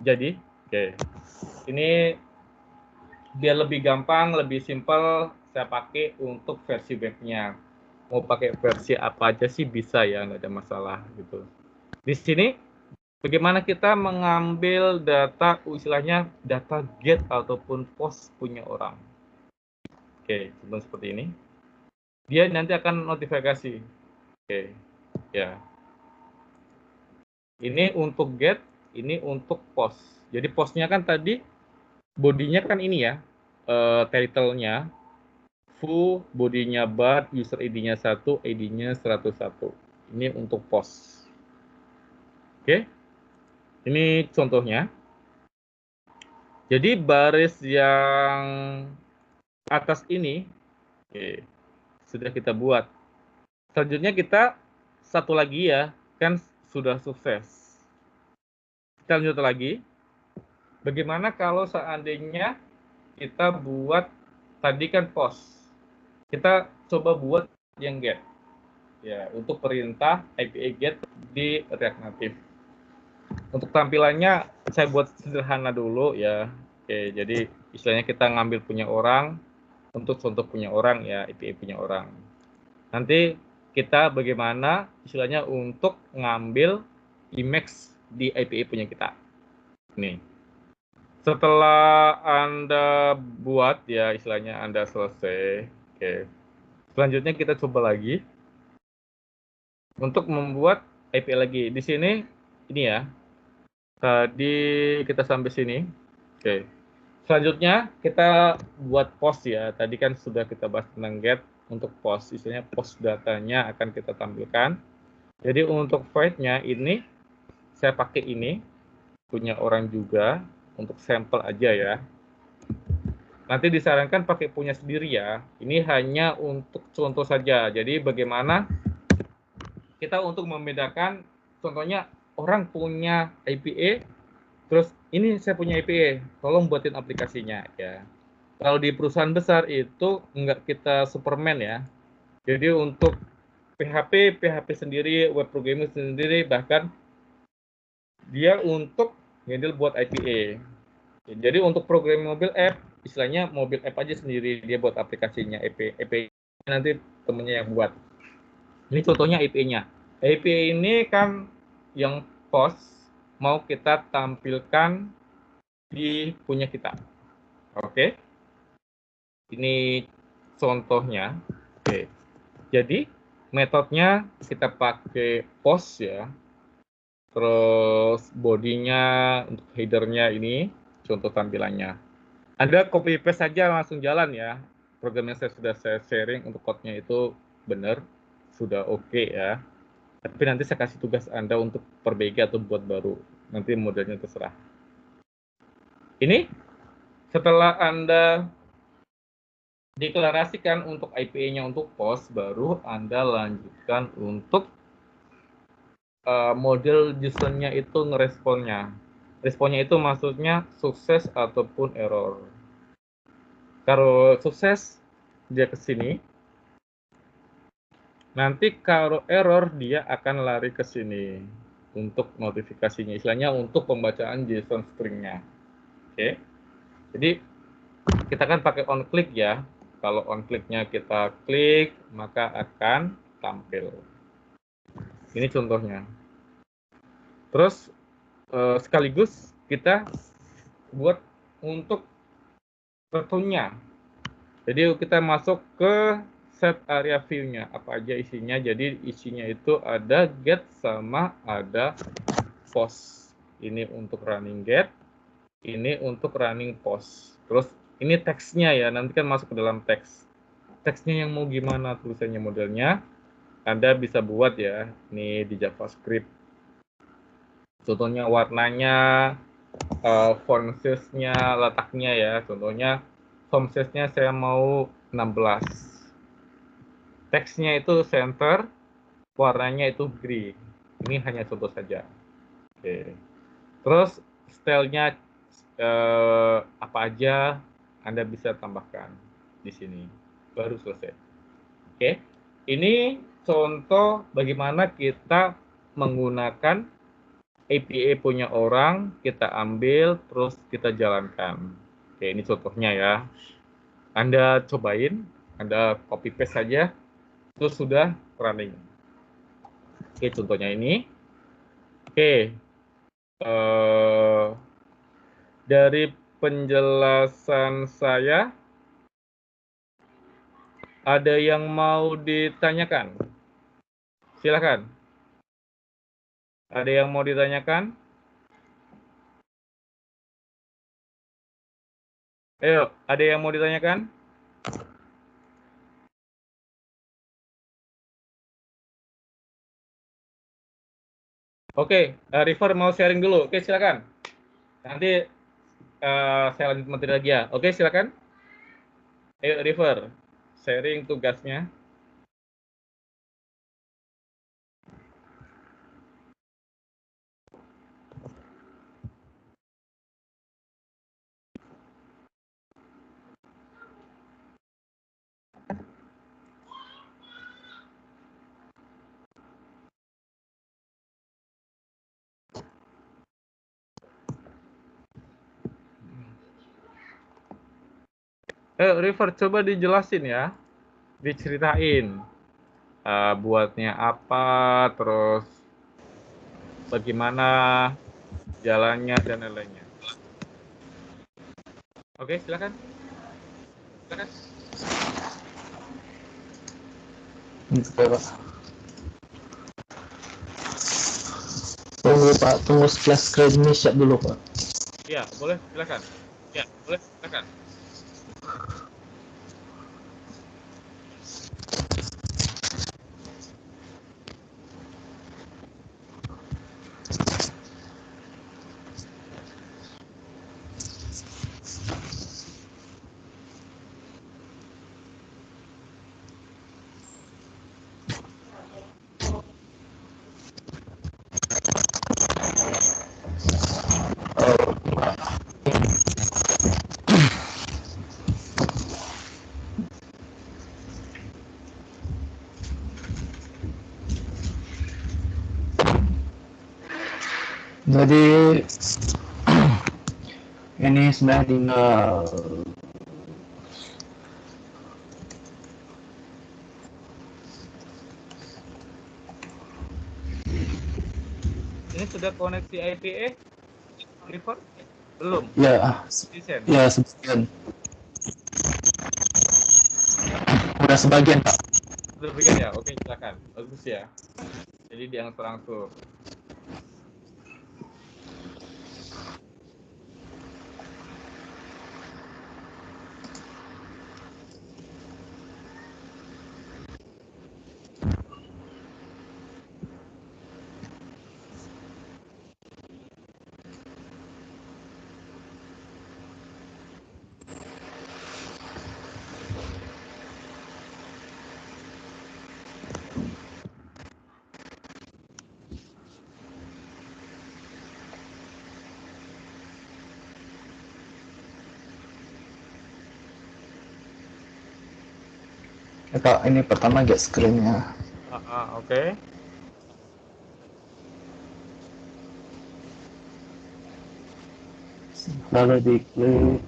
jadi. Oke. Ini biar lebih gampang, lebih simpel, saya pakai untuk versi webnya. Mau pakai versi apa aja sih bisa ya, nggak ada masalah gitu. Di sini bagaimana kita mengambil data, istilahnya data get ataupun post punya orang. Oke, contoh seperti ini. Dia nanti akan notifikasi. Oke, ya. Ini untuk get, ini untuk post. Jadi postnya kan tadi bodinya kan ini ya, title-nya. Full, bodinya bar, user ID-nya 1, ID-nya 101. Ini untuk post. Oke. Ini contohnya. Jadi baris yang atas ini sudah kita buat. Selanjutnya kita satu lagi ya, kan sudah sukses. Kita lanjut lagi. Bagaimana kalau seandainya kita buat tadi kan post. Kita coba buat yang get ya untuk perintah IPA get di React Native. Untuk tampilannya saya buat sederhana dulu ya. Oke, jadi istilahnya kita ngambil punya orang untuk contoh punya orang ya, IPA punya orang. Nanti kita bagaimana istilahnya untuk ngambil image di IPA punya kita. Nih. Setelah Anda buat ya istilahnya Anda selesai. Oke. Selanjutnya kita coba lagi untuk membuat IP lagi. Di sini ini ya. Tadi kita sampai sini. Oke. Selanjutnya kita buat post ya. Tadi kan sudah kita bahas tentang get untuk post. Istilahnya post datanya akan kita tampilkan. Jadi untuk void-nya ini saya pakai ini punya orang juga untuk sampel aja ya. Nanti disarankan pakai punya sendiri ya. Ini hanya untuk contoh saja. Jadi bagaimana kita untuk membedakan, contohnya orang punya IPA, terus ini saya punya IPA, tolong buatin aplikasinya ya. Kalau di perusahaan besar itu nggak kita Superman ya. Jadi untuk PHP sendiri, web programming sendiri, bahkan dia untuk handle buat IPA. Jadi untuk program mobil app, istilahnya mobil app aja sendiri, dia buat aplikasinya, API nanti temennya yang buat. Ini contohnya API-nya. API ini kan yang post mau kita tampilkan di punya kita. Oke. Ini contohnya. Oke. Jadi metodenya kita pakai post ya. Terus bodinya untuk headernya ini contoh tampilannya. Anda copy paste saja langsung jalan ya. Program yang sudah saya sharing untuk code-nya itu benar, sudah oke ya. Tapi nanti saya kasih tugas Anda untuk perbaiki atau buat baru. Nanti modelnya terserah. Ini setelah Anda deklarasikan untuk IPA-nya untuk post, baru Anda lanjutkan untuk model JSON-nya itu ngeresponnya. Responnya itu maksudnya sukses ataupun error. Kalau sukses, dia ke sini. Nanti kalau error, dia akan lari ke sini untuk notifikasinya. Istilahnya untuk pembacaan JSON string-nya. Oke. Jadi, kita kan pakai on click ya. Kalau on click-nya kita klik, maka akan tampil. Ini contohnya. Terus, sekaligus kita buat untuk return-nya. Jadi kita masuk ke set area view-nya. Apa aja isinya. Jadi isinya itu ada get sama ada post. Ini untuk running get. Ini untuk running post. Terus ini teksnya ya. Nanti kan masuk ke dalam teks. Teksnya yang mau gimana tulisannya modelnya. Anda bisa buat ya. Ini di JavaScript. Contohnya warnanya, font size-nya, letaknya ya. Contohnya font size-nya saya mau 16. Teksnya itu center, warnanya itu gray. Ini hanya contoh saja. Oke. Terus style-nya apa aja Anda bisa tambahkan di sini. Baru selesai. Oke. Ini contoh bagaimana kita menggunakan API punya orang, kita ambil, terus kita jalankan. Oke, ini contohnya ya. Anda cobain, Anda copy paste saja, terus sudah running. Oke, contohnya ini. Oke, dari penjelasan saya, ada yang mau ditanyakan? Silakan. Ada yang mau ditanyakan? Ayo, ada yang mau ditanyakan? Oke, River mau sharing dulu. Oke, silakan. Nanti saya lanjut materi lagi ya. Oke, silakan. Ayo, River, sharing tugasnya. River, coba dijelasin ya, diceritain buatnya apa, terus bagaimana jalannya dan lain-lainnya. Oke, silakan. Silakan. Tunggu Pak, tunggu kelas screen siap dulu Pak. Iya, boleh, silakan. Ya, boleh, silakan. Jadi ini sebenarnya tinggal Ini sudah koneksi IPA, River? Belum. ya Desain. ya sebagian. Udah sebagian Pak. Sudah bikin ya? Oke, silakan. Bagus ya. Jadi diangsur-angsur. Ya, Pak, ini pertama get screen-nya. Oke. Lalu diklik.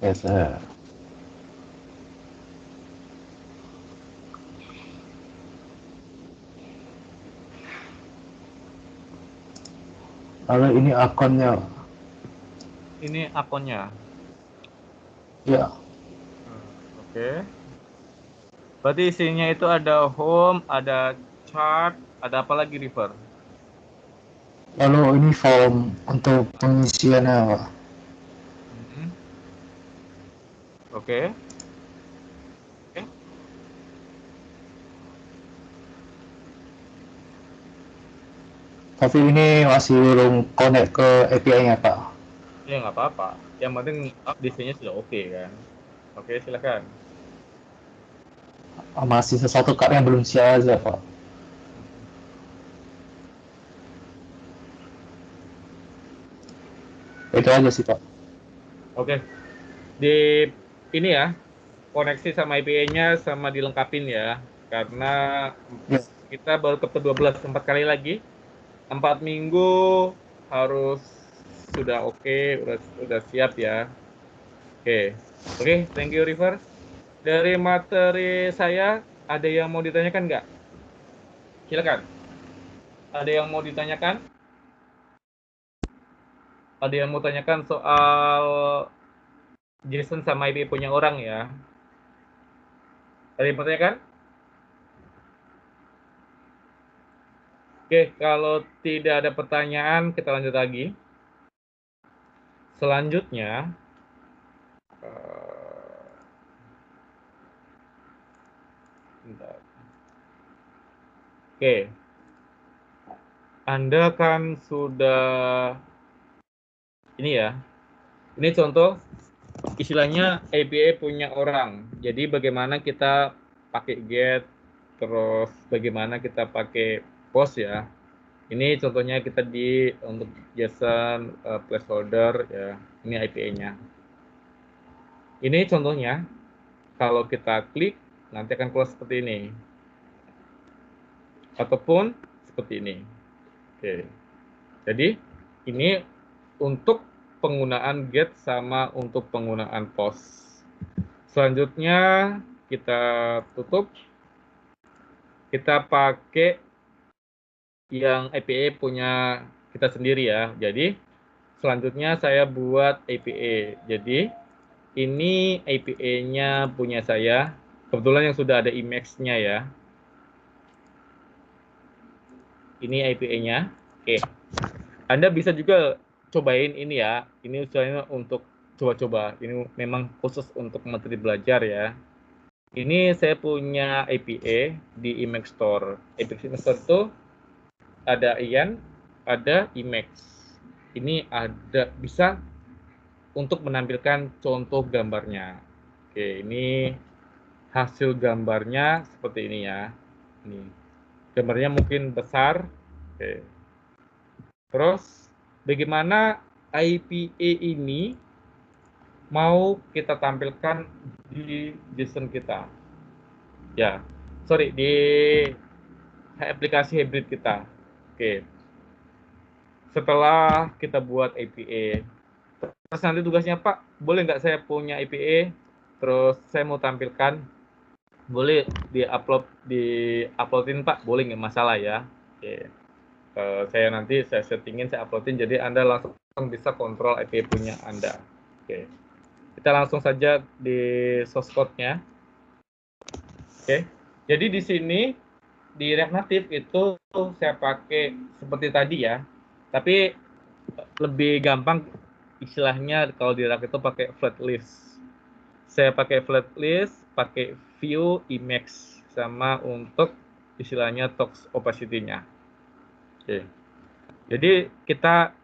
Geser. Lalu ini akunnya. Ini akunnya. Ya. Oke. Berarti isinya itu ada home, ada chart, ada apa lagi, River? Lalu ini form untuk pengisiannya, Pak. Oke. Tapi ini masih belum connect ke API-nya, Pak. Ya nggak apa-apa. Yang penting desainnya sudah oke kan. Oke, silakan. Masih sesuatu card yang belum siap aja, Pak. Itu aja sih, Pak. Oke. Di ini ya, koneksi sama IPA-nya sama dilengkapin ya. Karena kita baru ke 12 4 kali lagi. 4 minggu harus sudah oke, udah siap ya. Oke, thank you River. Dari materi saya ada yang mau ditanyakan nggak? Silakan. Ada yang mau ditanyakan? Ada yang mau tanyakan soal JSON sama IP punya orang ya? Ada yang mau tanyakan? Oke, kalau tidak ada pertanyaan, kita lanjut lagi. Selanjutnya, oke, Anda kan sudah ini ya. Ini contoh istilahnya API punya orang. Jadi bagaimana kita pakai get, terus bagaimana kita pakai post ya. Ini contohnya kita untuk JSON placeholder ya. Ini IPA-nya. Ini contohnya kalau kita klik nanti akan keluar seperti ini. Ataupun seperti ini. Oke. Jadi ini untuk penggunaan get sama untuk penggunaan post. Selanjutnya kita tutup. Kita pakai yang API punya kita sendiri ya. Jadi selanjutnya saya buat API. Jadi ini API-nya punya saya. Kebetulan yang sudah ada Emacs-nya ya. Ini API-nya. Oke. Anda bisa juga cobain ini ya. Ini usahanya untuk coba-coba. Ini memang khusus untuk materi belajar ya. Ini saya punya API di Emacs Store. Emacs Store itu ada Ian, ada Emacs. Ini ada bisa untuk menampilkan contoh gambarnya. Oke, ini hasil gambarnya seperti ini ya. Ini gambarnya mungkin besar. Oke. Terus bagaimana IPA ini mau kita tampilkan di JSON kita. Ya, sorry, di aplikasi hybrid kita. Oke. Setelah kita buat APA, terus nanti tugasnya, Pak, boleh nggak saya punya APA, terus saya mau tampilkan, boleh di-uploadin, Pak, boleh, nggak masalah ya. Oke. Saya settingin, saya uploadin, jadi Anda langsung bisa kontrol APA punya Anda. Oke. Kita langsung saja di source code-nya. Oke. Jadi di sini di React Native itu saya pakai seperti tadi ya. Tapi lebih gampang istilahnya kalau di React itu pakai flat list. Saya pakai flat list, pakai view, Emacs, sama untuk istilahnya tox opacity-nya. Oke. Jadi kita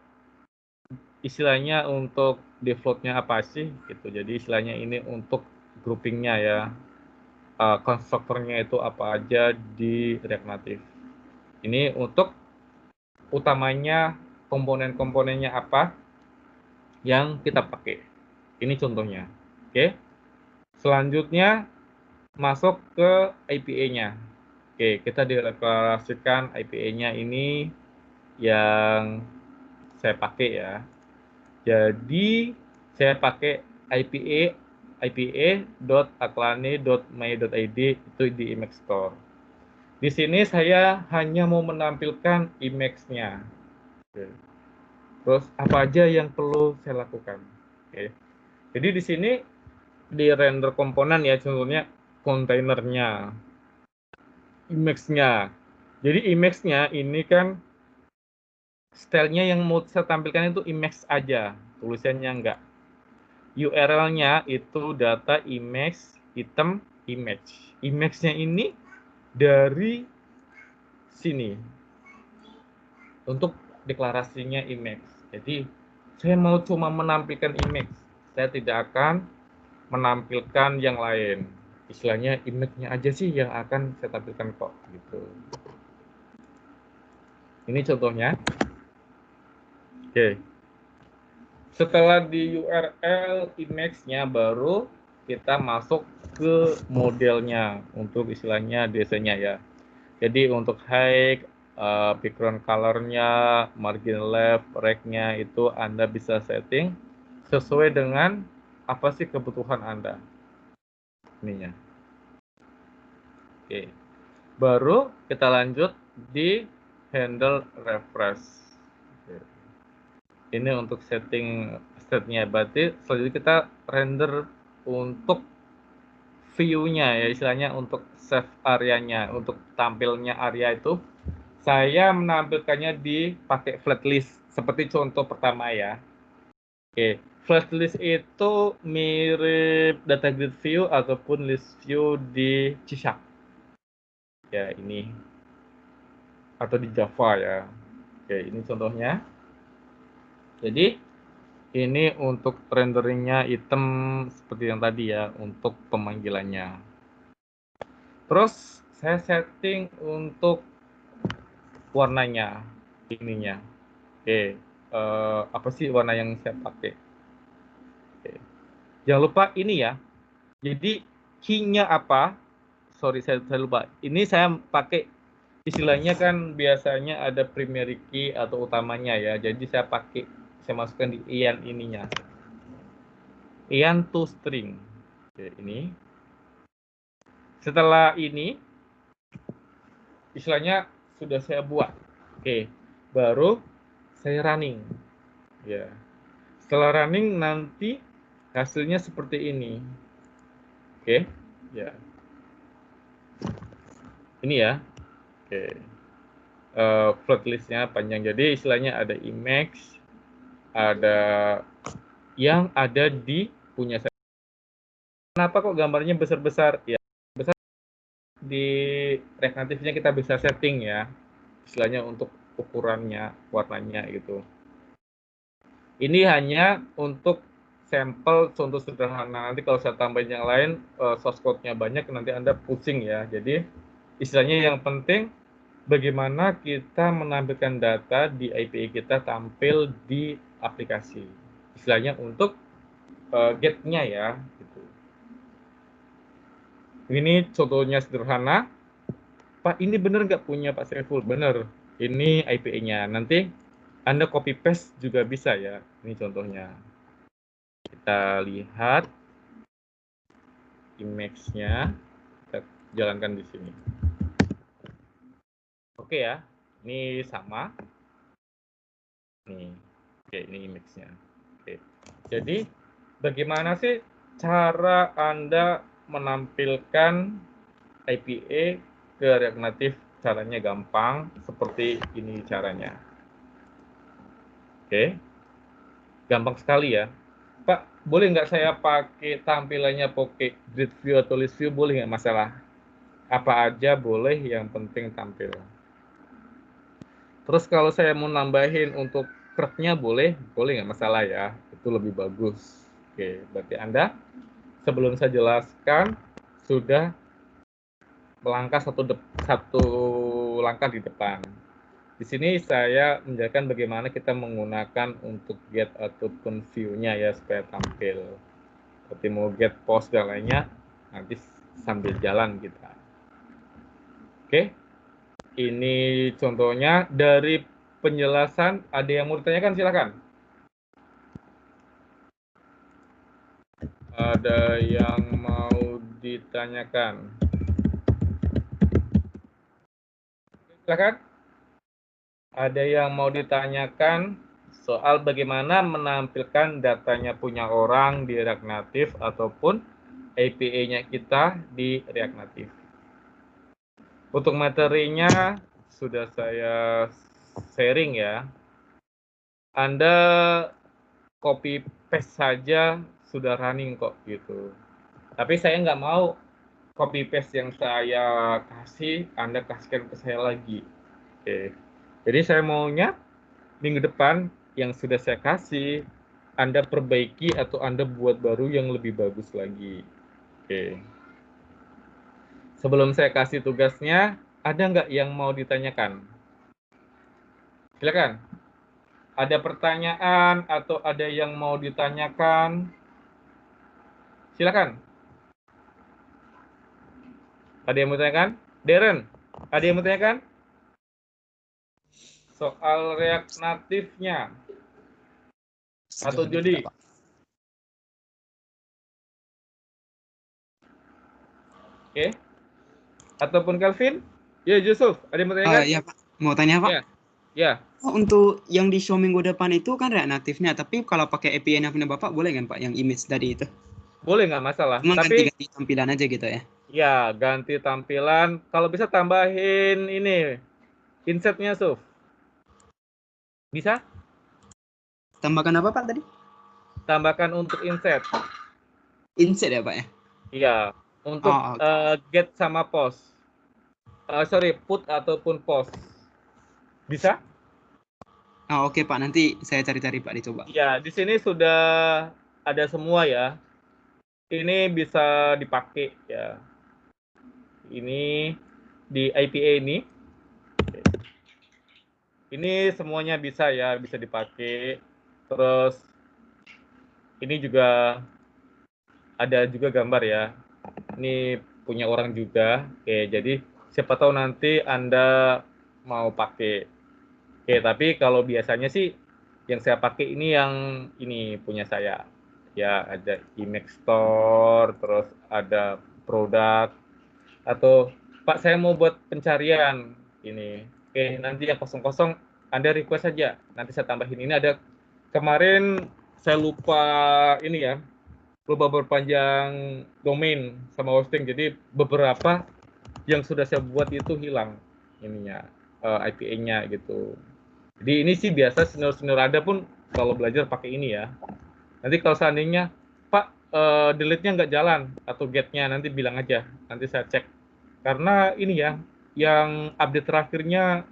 istilahnya untuk default-nya apa sih gitu. Jadi istilahnya ini untuk grouping-nya ya. Konstruktornya itu apa aja di React Native. Ini untuk utamanya komponen-komponennya apa yang kita pakai. Ini contohnya. Oke. Selanjutnya masuk ke APA-nya. Oke, kita deklarasikan APA-nya ini yang saya pakai ya. Jadi saya pakai ipa.aklane.my.id itu di Emacs Store. Di sini saya hanya mau menampilkan Emacs-nya. Terus apa aja yang perlu saya lakukan? Oke. Jadi di sini di render komponen ya, contohnya kontainernya, Emacs-nya. Jadi Emacs-nya ini kan stylenya yang mau saya tampilkan itu Emacs aja, tulisannya enggak. URL-nya itu data Emacs item image. Image-nya ini dari sini untuk deklarasinya Emacs. Jadi saya mau cuma menampilkan Emacs, saya tidak akan menampilkan yang lain. Istilahnya Emacs-nya aja sih yang akan saya tampilkan kok gitu. Ini contohnya. Oke. Setelah di URL Emacs-nya baru kita masuk ke modelnya untuk istilahnya desainnya ya. Jadi untuk height, background color-nya, margin left, right-nya itu Anda bisa setting sesuai dengan apa sih kebutuhan Anda. Ininya. Oke. Baru kita lanjut di handle refresh. Oke. Ini untuk setting state-nya. Berarti selanjutnya kita render untuk view-nya ya, istilahnya untuk save area-nya, untuk tampilnya area itu saya menampilkannya di pakai flat list seperti contoh pertama ya. Oke, flat list itu mirip data grid view ataupun list view di C#. Ya, ini atau di Java ya. Oke, ini contohnya. Jadi ini untuk renderingnya item seperti yang tadi ya, untuk pemanggilannya. Terus saya setting untuk warnanya, ininya. Oke, apa sih warna yang saya pakai? Oke. Jangan lupa ini ya. Jadi key-nya apa? Sorry, saya lupa. Ini saya pakai istilahnya kan biasanya ada primary key atau utamanya ya. Jadi saya masukkan di ian ininya. Ian to string. Oke, ini. Setelah ini istilahnya sudah saya buat. Oke, baru saya running. Ya. Setelah running nanti hasilnya seperti ini. Oke, ya. Ini ya. Oke. Float list-nya panjang. Jadi istilahnya ada Emacs, ada yang ada di punya saya. Kenapa kok gambarnya besar-besar? Ya, besar di React Native-nya kita bisa setting ya. Istilahnya untuk ukurannya, warnanya gitu. Ini hanya untuk sampel contoh sederhana. Nanti kalau saya tambahin yang lain, source code-nya banyak, nanti Anda pusing ya. Jadi istilahnya yang penting bagaimana kita menampilkan data di API kita tampil di aplikasi. Istilahnya untuk get-nya ya. Gitu. Ini contohnya sederhana. Pak, ini bener nggak punya Pak Saiful? Bener. Ini IPA-nya. Nanti Anda copy paste juga bisa ya. Ini contohnya. Kita lihat image-nya. Kita jalankan di sini. Oke ya. Ini sama. Nih. Oke, ini image-nya. Oke. Jadi, bagaimana sih cara Anda menampilkan IPA ke React Native? Caranya gampang, seperti ini caranya. Oke. Gampang sekali ya. Pak, boleh nggak saya pakai tampilannya pakai grid view atau list view? Boleh nggak masalah? Apa aja boleh, yang penting tampil. Terus kalau saya mau nambahin untuk curve-nya boleh nggak masalah ya. Itu lebih bagus. Oke, berarti Anda sebelum saya jelaskan sudah melangkah satu langkah di depan. Di sini saya menjelaskan bagaimana kita menggunakan untuk get ataupun view-nya ya supaya tampil. Seperti mau get post dan lainnya nanti sambil jalan kita. Oke. Ini contohnya dari penjelasan. Ada yang mau ditanyakan? Silakan. Ada yang mau ditanyakan? Silakan. Ada yang mau ditanyakan soal bagaimana menampilkan datanya punya orang di React Native ataupun API-nya kita di React Native. Untuk materinya sudah saya sharing ya. Anda copy paste saja sudah running kok gitu. Tapi saya nggak mau copy paste yang saya kasih Anda kasihkan ke saya lagi. Oke. Jadi saya maunya minggu depan yang sudah saya kasih Anda perbaiki atau Anda buat baru yang lebih bagus lagi. Oke. Sebelum saya kasih tugasnya, ada nggak yang mau ditanyakan? Silakan. Ada pertanyaan atau ada yang mau ditanyakan? Silakan. Ada yang mau ditanyakan? Darren, ada yang mau ditanyakan? Soal React Native-nya. Atau Jody? Oke. Ataupun Calvin? Ya, Yusuf, ada yang mau tanyakan? Ya Pak, mau tanya Pak? Ya. Oh, untuk yang di show minggu depan itu kan React Native-nya, tapi kalau pakai API-nya punya Bapak boleh kan Pak, yang image tadi itu? Boleh, nggak masalah. Cuma Tapi ganti tampilan aja gitu ya? Ya, ganti tampilan. Kalau bisa tambahin ini, inset-nya, Suf. Bisa? Tambahkan apa Pak tadi? Tambahkan untuk inset. Inset ya Pak ya? Iya, untuk get sama post. Put ataupun post. Bisa? Oh, oke Pak, nanti saya cari-cari Pak, dicoba. Ya, di sini sudah ada semua ya. Ini bisa dipakai ya. Ini di IPA ini. Ini semuanya bisa ya, bisa dipakai. Terus ini juga ada juga gambar ya. Ini punya orang juga. Oke, jadi siapa tahu nanti Anda mau pakai. Oke, tapi kalau biasanya sih yang saya pakai ini yang ini punya saya. Ya, ada image store, terus ada produk, atau Pak saya mau buat pencarian ini. Oke, nanti yang kosong-kosong Anda request saja. Nanti saya tambahin. Ini ada kemarin saya lupa ini ya. Lupa berpanjang domain sama hosting. Jadi beberapa yang sudah saya buat itu hilang ininya, IPA-nya gitu. Jadi ini sih biasa senior-senior Anda pun kalau belajar pakai ini ya. Nanti kalau seandainya Pak delete-nya nggak jalan atau get-nya nanti bilang aja. Nanti saya cek. Karena ini ya, yang update terakhirnya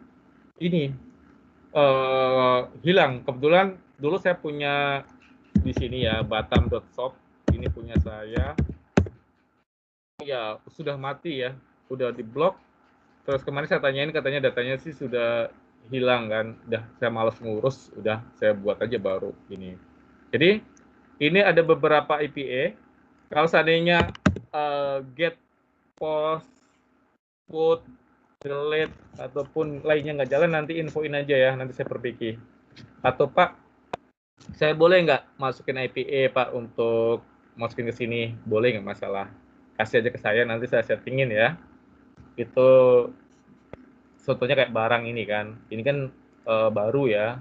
ini hilang. Kebetulan dulu saya punya di sini ya, batam.shop. Ini punya saya. Ya, sudah mati ya. Udah diblok. Terus kemarin saya tanyain, katanya datanya sih sudah hilang kan. Udah saya malas ngurus, udah saya buat aja baru ini. Jadi ini ada beberapa IPA. Kalau seandainya get, post, put, delete, ataupun lainnya nggak jalan, nanti infoin aja ya, nanti saya perbaiki. Atau Pak, saya boleh nggak masukin IPA Pak untuk masukin ke sini? Boleh nggak masalah. Kasih aja ke saya, nanti saya settingin ya. Itu contohnya kayak barang ini kan. Ini kan baru ya.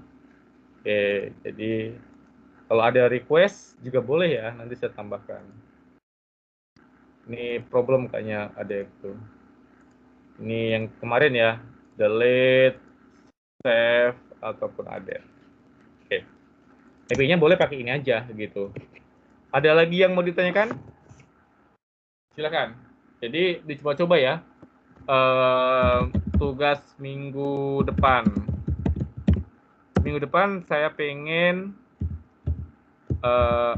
Oke, jadi kalau ada request juga boleh ya, nanti saya tambahkan. Ini problem kayaknya ada itu. Ini yang kemarin ya, delete, save, ataupun ada. Oke. IP-nya boleh pakai ini aja gitu. Ada lagi yang mau ditanyakan? Silakan. Jadi dicoba-coba ya. Tugas minggu depan. Minggu depan saya pengen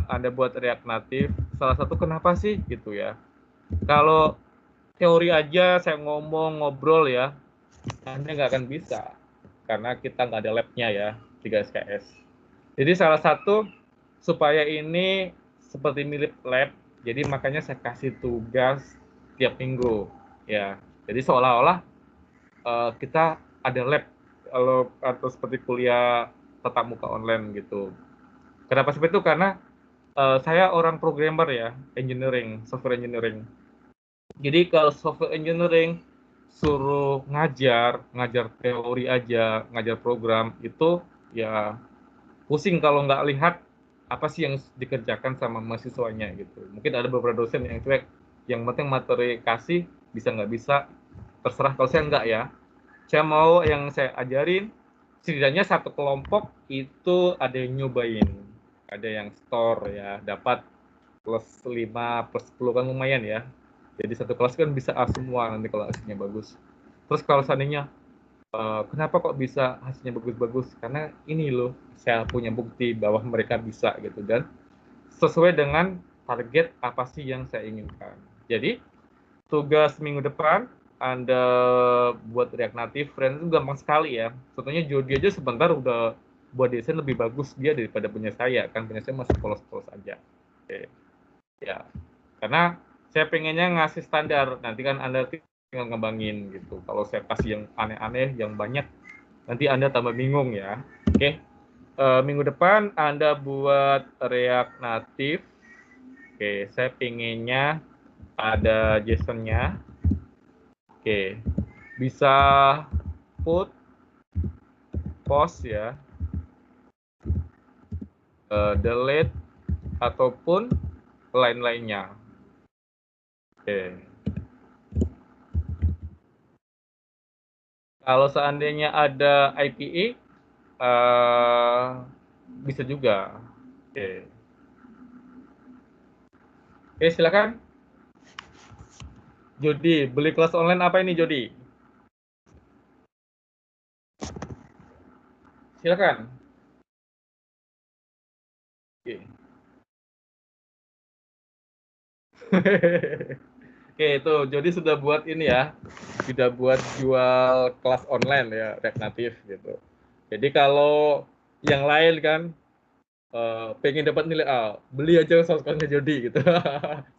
Anda buat React Native. Salah satu kenapa sih gitu ya. Kalau teori aja saya ngobrol ya, Anda nggak akan bisa. Karena kita nggak ada lab-nya ya, 3SKS. Jadi salah satu supaya ini seperti mirip lab, jadi makanya saya kasih tugas tiap minggu ya. Jadi seolah-olah kita ada lab atau seperti kuliah tatap muka online gitu. Kenapa seperti itu? Karena saya orang programmer ya, software engineering. Jadi kalau software engineering suruh ngajar teori aja, ngajar program itu ya pusing kalau nggak lihat apa sih yang dikerjakan sama mahasiswanya gitu. Mungkin ada beberapa dosen yang cuek, yang penting materi kasih, bisa nggak bisa, terserah. Kalau saya nggak ya. Saya mau yang saya ajarin, setidaknya satu kelompok itu ada yang nyobain. Ada yang store ya, dapat plus 5, plus 10 kan lumayan ya. Jadi satu kelas kan bisa A semua nanti kalau hasilnya bagus. Terus kalau seandainya, kenapa kok bisa hasilnya bagus-bagus? Karena ini loh, saya punya bukti bahwa mereka bisa gitu. Dan sesuai dengan target apa sih yang saya inginkan. Jadi, tugas minggu depan, Anda buat React Native, Friends itu gampang sekali ya. Contohnya Jody aja sebentar udah buat desain lebih bagus dia daripada punya saya. Kan punya saya masih polos-polos aja. Oke. Ya, karena saya pengennya ngasih standar, nanti kan Anda tinggal ngembangin gitu. Kalau saya kasih yang aneh-aneh, yang banyak, nanti Anda tambah bingung ya. Oke, minggu depan Anda buat React Native. Oke, saya pengennya ada JSON-nya. Oke, bisa put, post ya, delete, ataupun lain-lainnya. Oke. Kalau seandainya ada IPA, bisa juga. Oke. Oke, silakan. Jody, beli kelas online apa ini, Jody? Silakan. Oke. Oke, itu Jody sudah buat ini ya, sudah buat jual kelas online ya, React Native gitu. Jadi kalau yang lain kan pengen dapat nilai A, beli aja source-nya Jody gitu.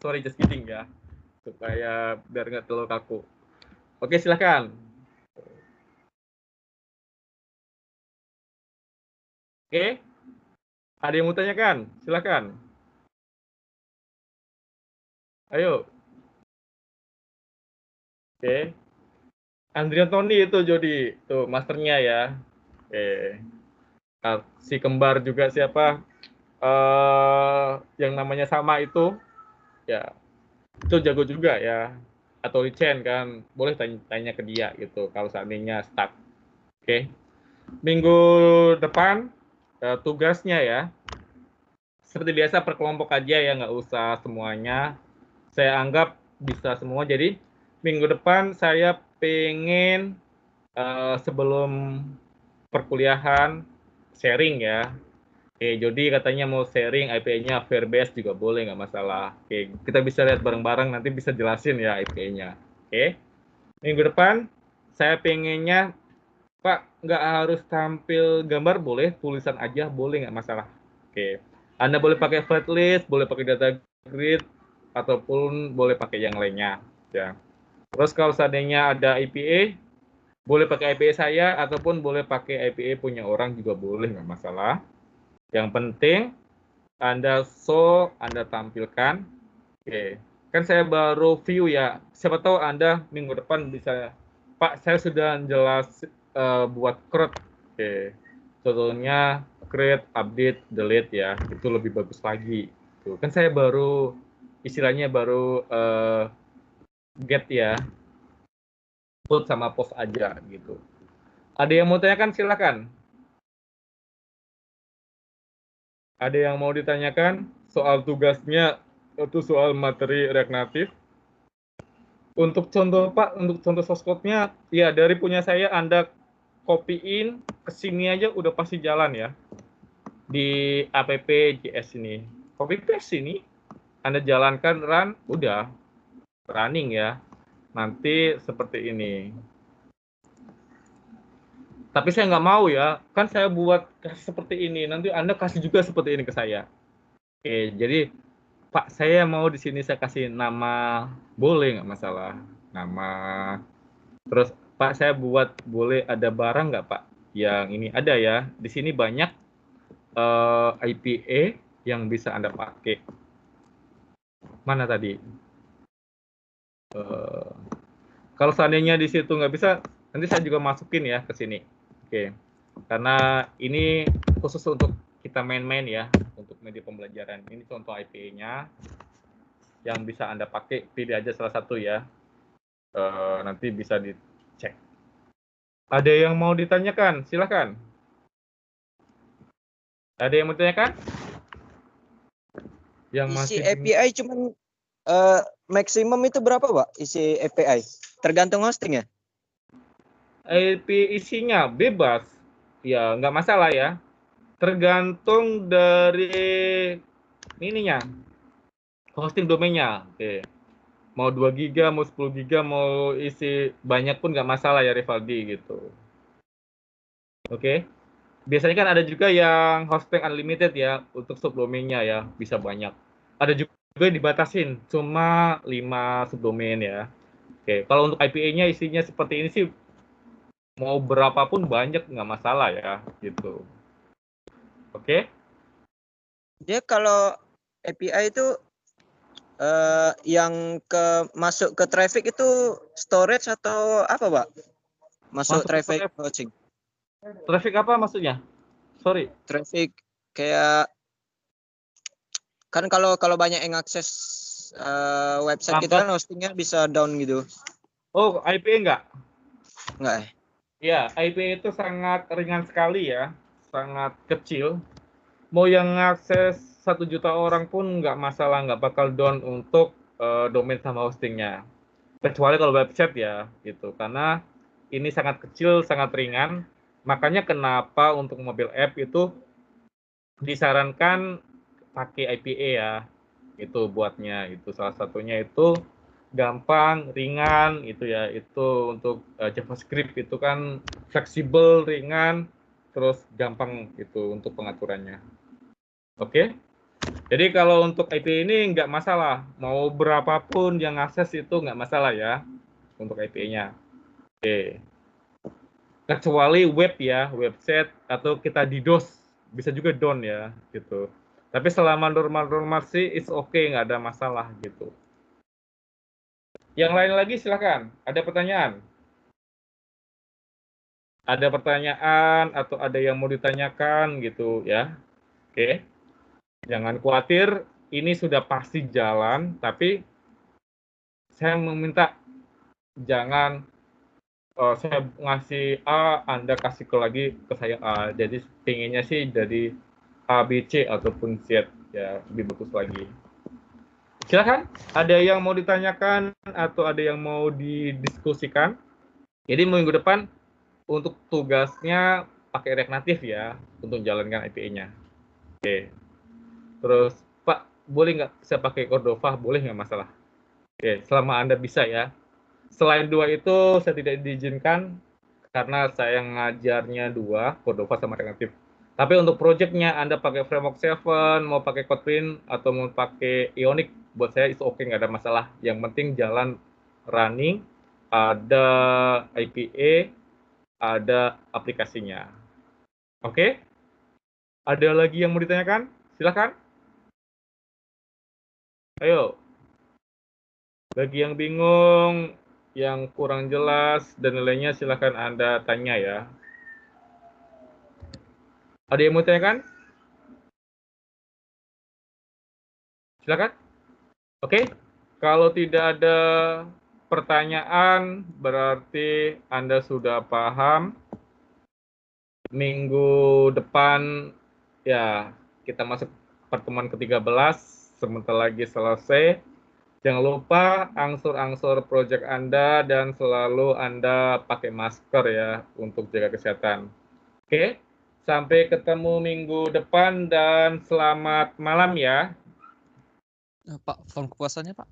Sorry, just kidding ya, supaya biar nggak terlalu kaku. Oke, silahkan. Oke, ada yang mau tanyakan? Silahkan. Ayo. Oke. Andrian Tony itu Jody, tuh masternya ya. Oke. Si kembar juga siapa? Yang namanya sama itu, ya itu jago juga ya. Atau Chen kan, boleh tanya ke dia gitu. Kalau seandainya stuck. Oke. Minggu depan tugasnya ya. Seperti biasa per kelompok aja ya, nggak usah semuanya. Saya anggap bisa semua. Jadi minggu depan saya pengen sebelum perkuliahan sharing ya. Oke, Jody katanya mau sharing IPA-nya Firebase juga boleh, nggak masalah. Oke, kita bisa lihat bareng-bareng, nanti bisa jelasin ya IPA-nya. Oke, minggu depan saya pengennya, Pak, nggak harus tampil gambar, boleh tulisan aja, boleh, nggak masalah. Oke, Anda boleh pakai flat list, boleh pakai data grid, ataupun boleh pakai yang lainnya. Ya. Terus kalau seandainya ada IPA, boleh pakai IPA saya, ataupun boleh pakai IPA punya orang juga boleh, nggak masalah. Yang penting, Anda Anda tampilkan. Oke. Kan saya baru view ya. Siapa tahu Anda minggu depan bisa, Pak, saya sudah jelas buat CRUD. Oke. Contohnya create, update, delete ya. Itu lebih bagus lagi. Tuh. Kan saya baru istilahnya baru get ya. Put sama post aja gitu. Ada yang mau tanyakan silakan. Ada yang mau ditanyakan soal tugasnya atau soal materi React Native? Untuk contoh Pak, untuk contoh source code-nya, ya dari punya saya Anda copy-in ke sini aja udah pasti jalan ya. Di app.js ini. Copy paste sini, Anda jalankan run, udah running ya. Nanti seperti ini. Tapi saya nggak mau ya, kan saya buat seperti ini, nanti Anda kasih juga seperti ini ke saya. Oke, jadi Pak, saya mau di sini saya kasih nama, boleh nggak masalah. Nama, terus Pak, saya buat boleh ada barang nggak Pak? Yang ini ada ya, di sini banyak IPA yang bisa Anda pakai. Mana tadi? Kalau seandainya di situ nggak bisa, nanti saya juga masukin ya ke sini. Oke, karena ini khusus untuk kita main-main ya, untuk media pembelajaran. Ini contoh IPA-nya yang bisa Anda pakai, pilih aja salah satu ya. Nanti bisa dicek. Ada yang mau ditanyakan? Silakan. Ada yang mau ditanyakan? Yang Isi masih API cuman maksimum itu berapa, Pak? Isi API tergantung hosting ya? IP isinya bebas, ya nggak masalah ya. Tergantung dari ininya, hosting domainnya. Oke. Mau 2 giga, mau 10 giga, mau isi banyak pun nggak masalah ya Rivaldi gitu. Oke. Biasanya kan ada juga yang hosting unlimited ya, untuk subdomainnya ya, bisa banyak. Ada juga yang dibatasin, cuma 5 subdomain ya. Oke, kalau untuk IPA-nya isinya seperti ini sih, mau berapapun banyak nggak masalah ya, gitu. Oke? Dia kalau API itu yang masuk ke traffic itu storage atau apa, Pak? Masuk traffic hosting. Traffic apa maksudnya? Sorry. Traffic kayak kan kalau banyak yang akses website kita kan hostingnya bisa down gitu. Oh, IPA enggak? Enggak ya? Ya, IPA itu sangat ringan sekali ya, sangat kecil. Mau yang ngakses 1 juta orang pun nggak masalah, nggak bakal down untuk domain sama hostingnya. Kecuali kalau website ya, gitu. Karena ini sangat kecil, sangat ringan. Makanya kenapa untuk mobile app itu disarankan pakai IPA ya. Itu buatnya, itu salah satunya itu gampang, ringan, itu ya. Itu untuk JavaScript itu kan fleksibel, ringan, terus gampang itu untuk pengaturannya. Oke? Jadi kalau untuk IP ini nggak masalah, mau berapapun yang akses itu nggak masalah ya untuk IP-nya. Oke. Kecuali web ya, website atau kita DDoS, bisa juga down ya gitu. Tapi selama normal-normal sih it's okay, nggak ada masalah gitu. Yang lain lagi silakan. Ada pertanyaan? Ada pertanyaan atau ada yang mau ditanyakan gitu ya? Oke. Jangan khawatir, ini sudah pasti jalan, tapi saya meminta jangan saya ngasih A, Anda kasih lagi ke saya A. Jadi pinginnya sih jadi A, B, C ataupun Z ya, lebih bagus lagi. Silakan, ada yang mau ditanyakan atau ada yang mau didiskusikan? Jadi minggu depan untuk tugasnya pakai React Native ya untuk jalankan IPA-nya. Oke. Terus Pak, boleh nggak saya pakai Cordova? Boleh nggak masalah. Oke, selama Anda bisa ya. Selain 2 itu saya tidak diizinkan karena saya ngajarnya 2, Cordova sama React Native. Tapi untuk projectnya Anda pakai framework 7, mau pakai Kotlin atau mau pakai Ionic, buat saya itu oke, nggak ada masalah. Yang penting jalan running, ada IPA, ada aplikasinya. Oke? Ada lagi yang mau ditanyakan? Silakan. Ayo. Bagi yang bingung, yang kurang jelas dan nilainya, silakan Anda tanya ya. Ada yang mau tanyakan? Silakan. Oke. Kalau tidak ada pertanyaan, berarti Anda sudah paham. Minggu depan, ya, kita masuk pertemuan ke-13, sebentar lagi selesai. Jangan lupa angsur-angsur proyek Anda dan selalu Anda pakai masker ya untuk jaga kesehatan. Oke, sampai ketemu minggu depan dan selamat malam ya. Pak, form kepuasannya Pak?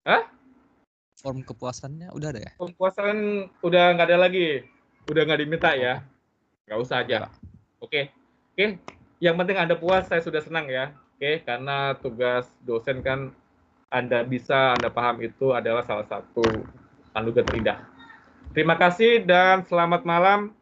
Hah? Form kepuasannya udah ada ya? Kepuasan udah nggak ada lagi, udah nggak diminta ya, nggak usah aja. Oke, yang penting Anda puas, saya sudah senang ya. Oke, karena tugas dosen kan Anda bisa, Anda paham itu adalah salah satu anugerah terindah. Terima kasih dan selamat malam.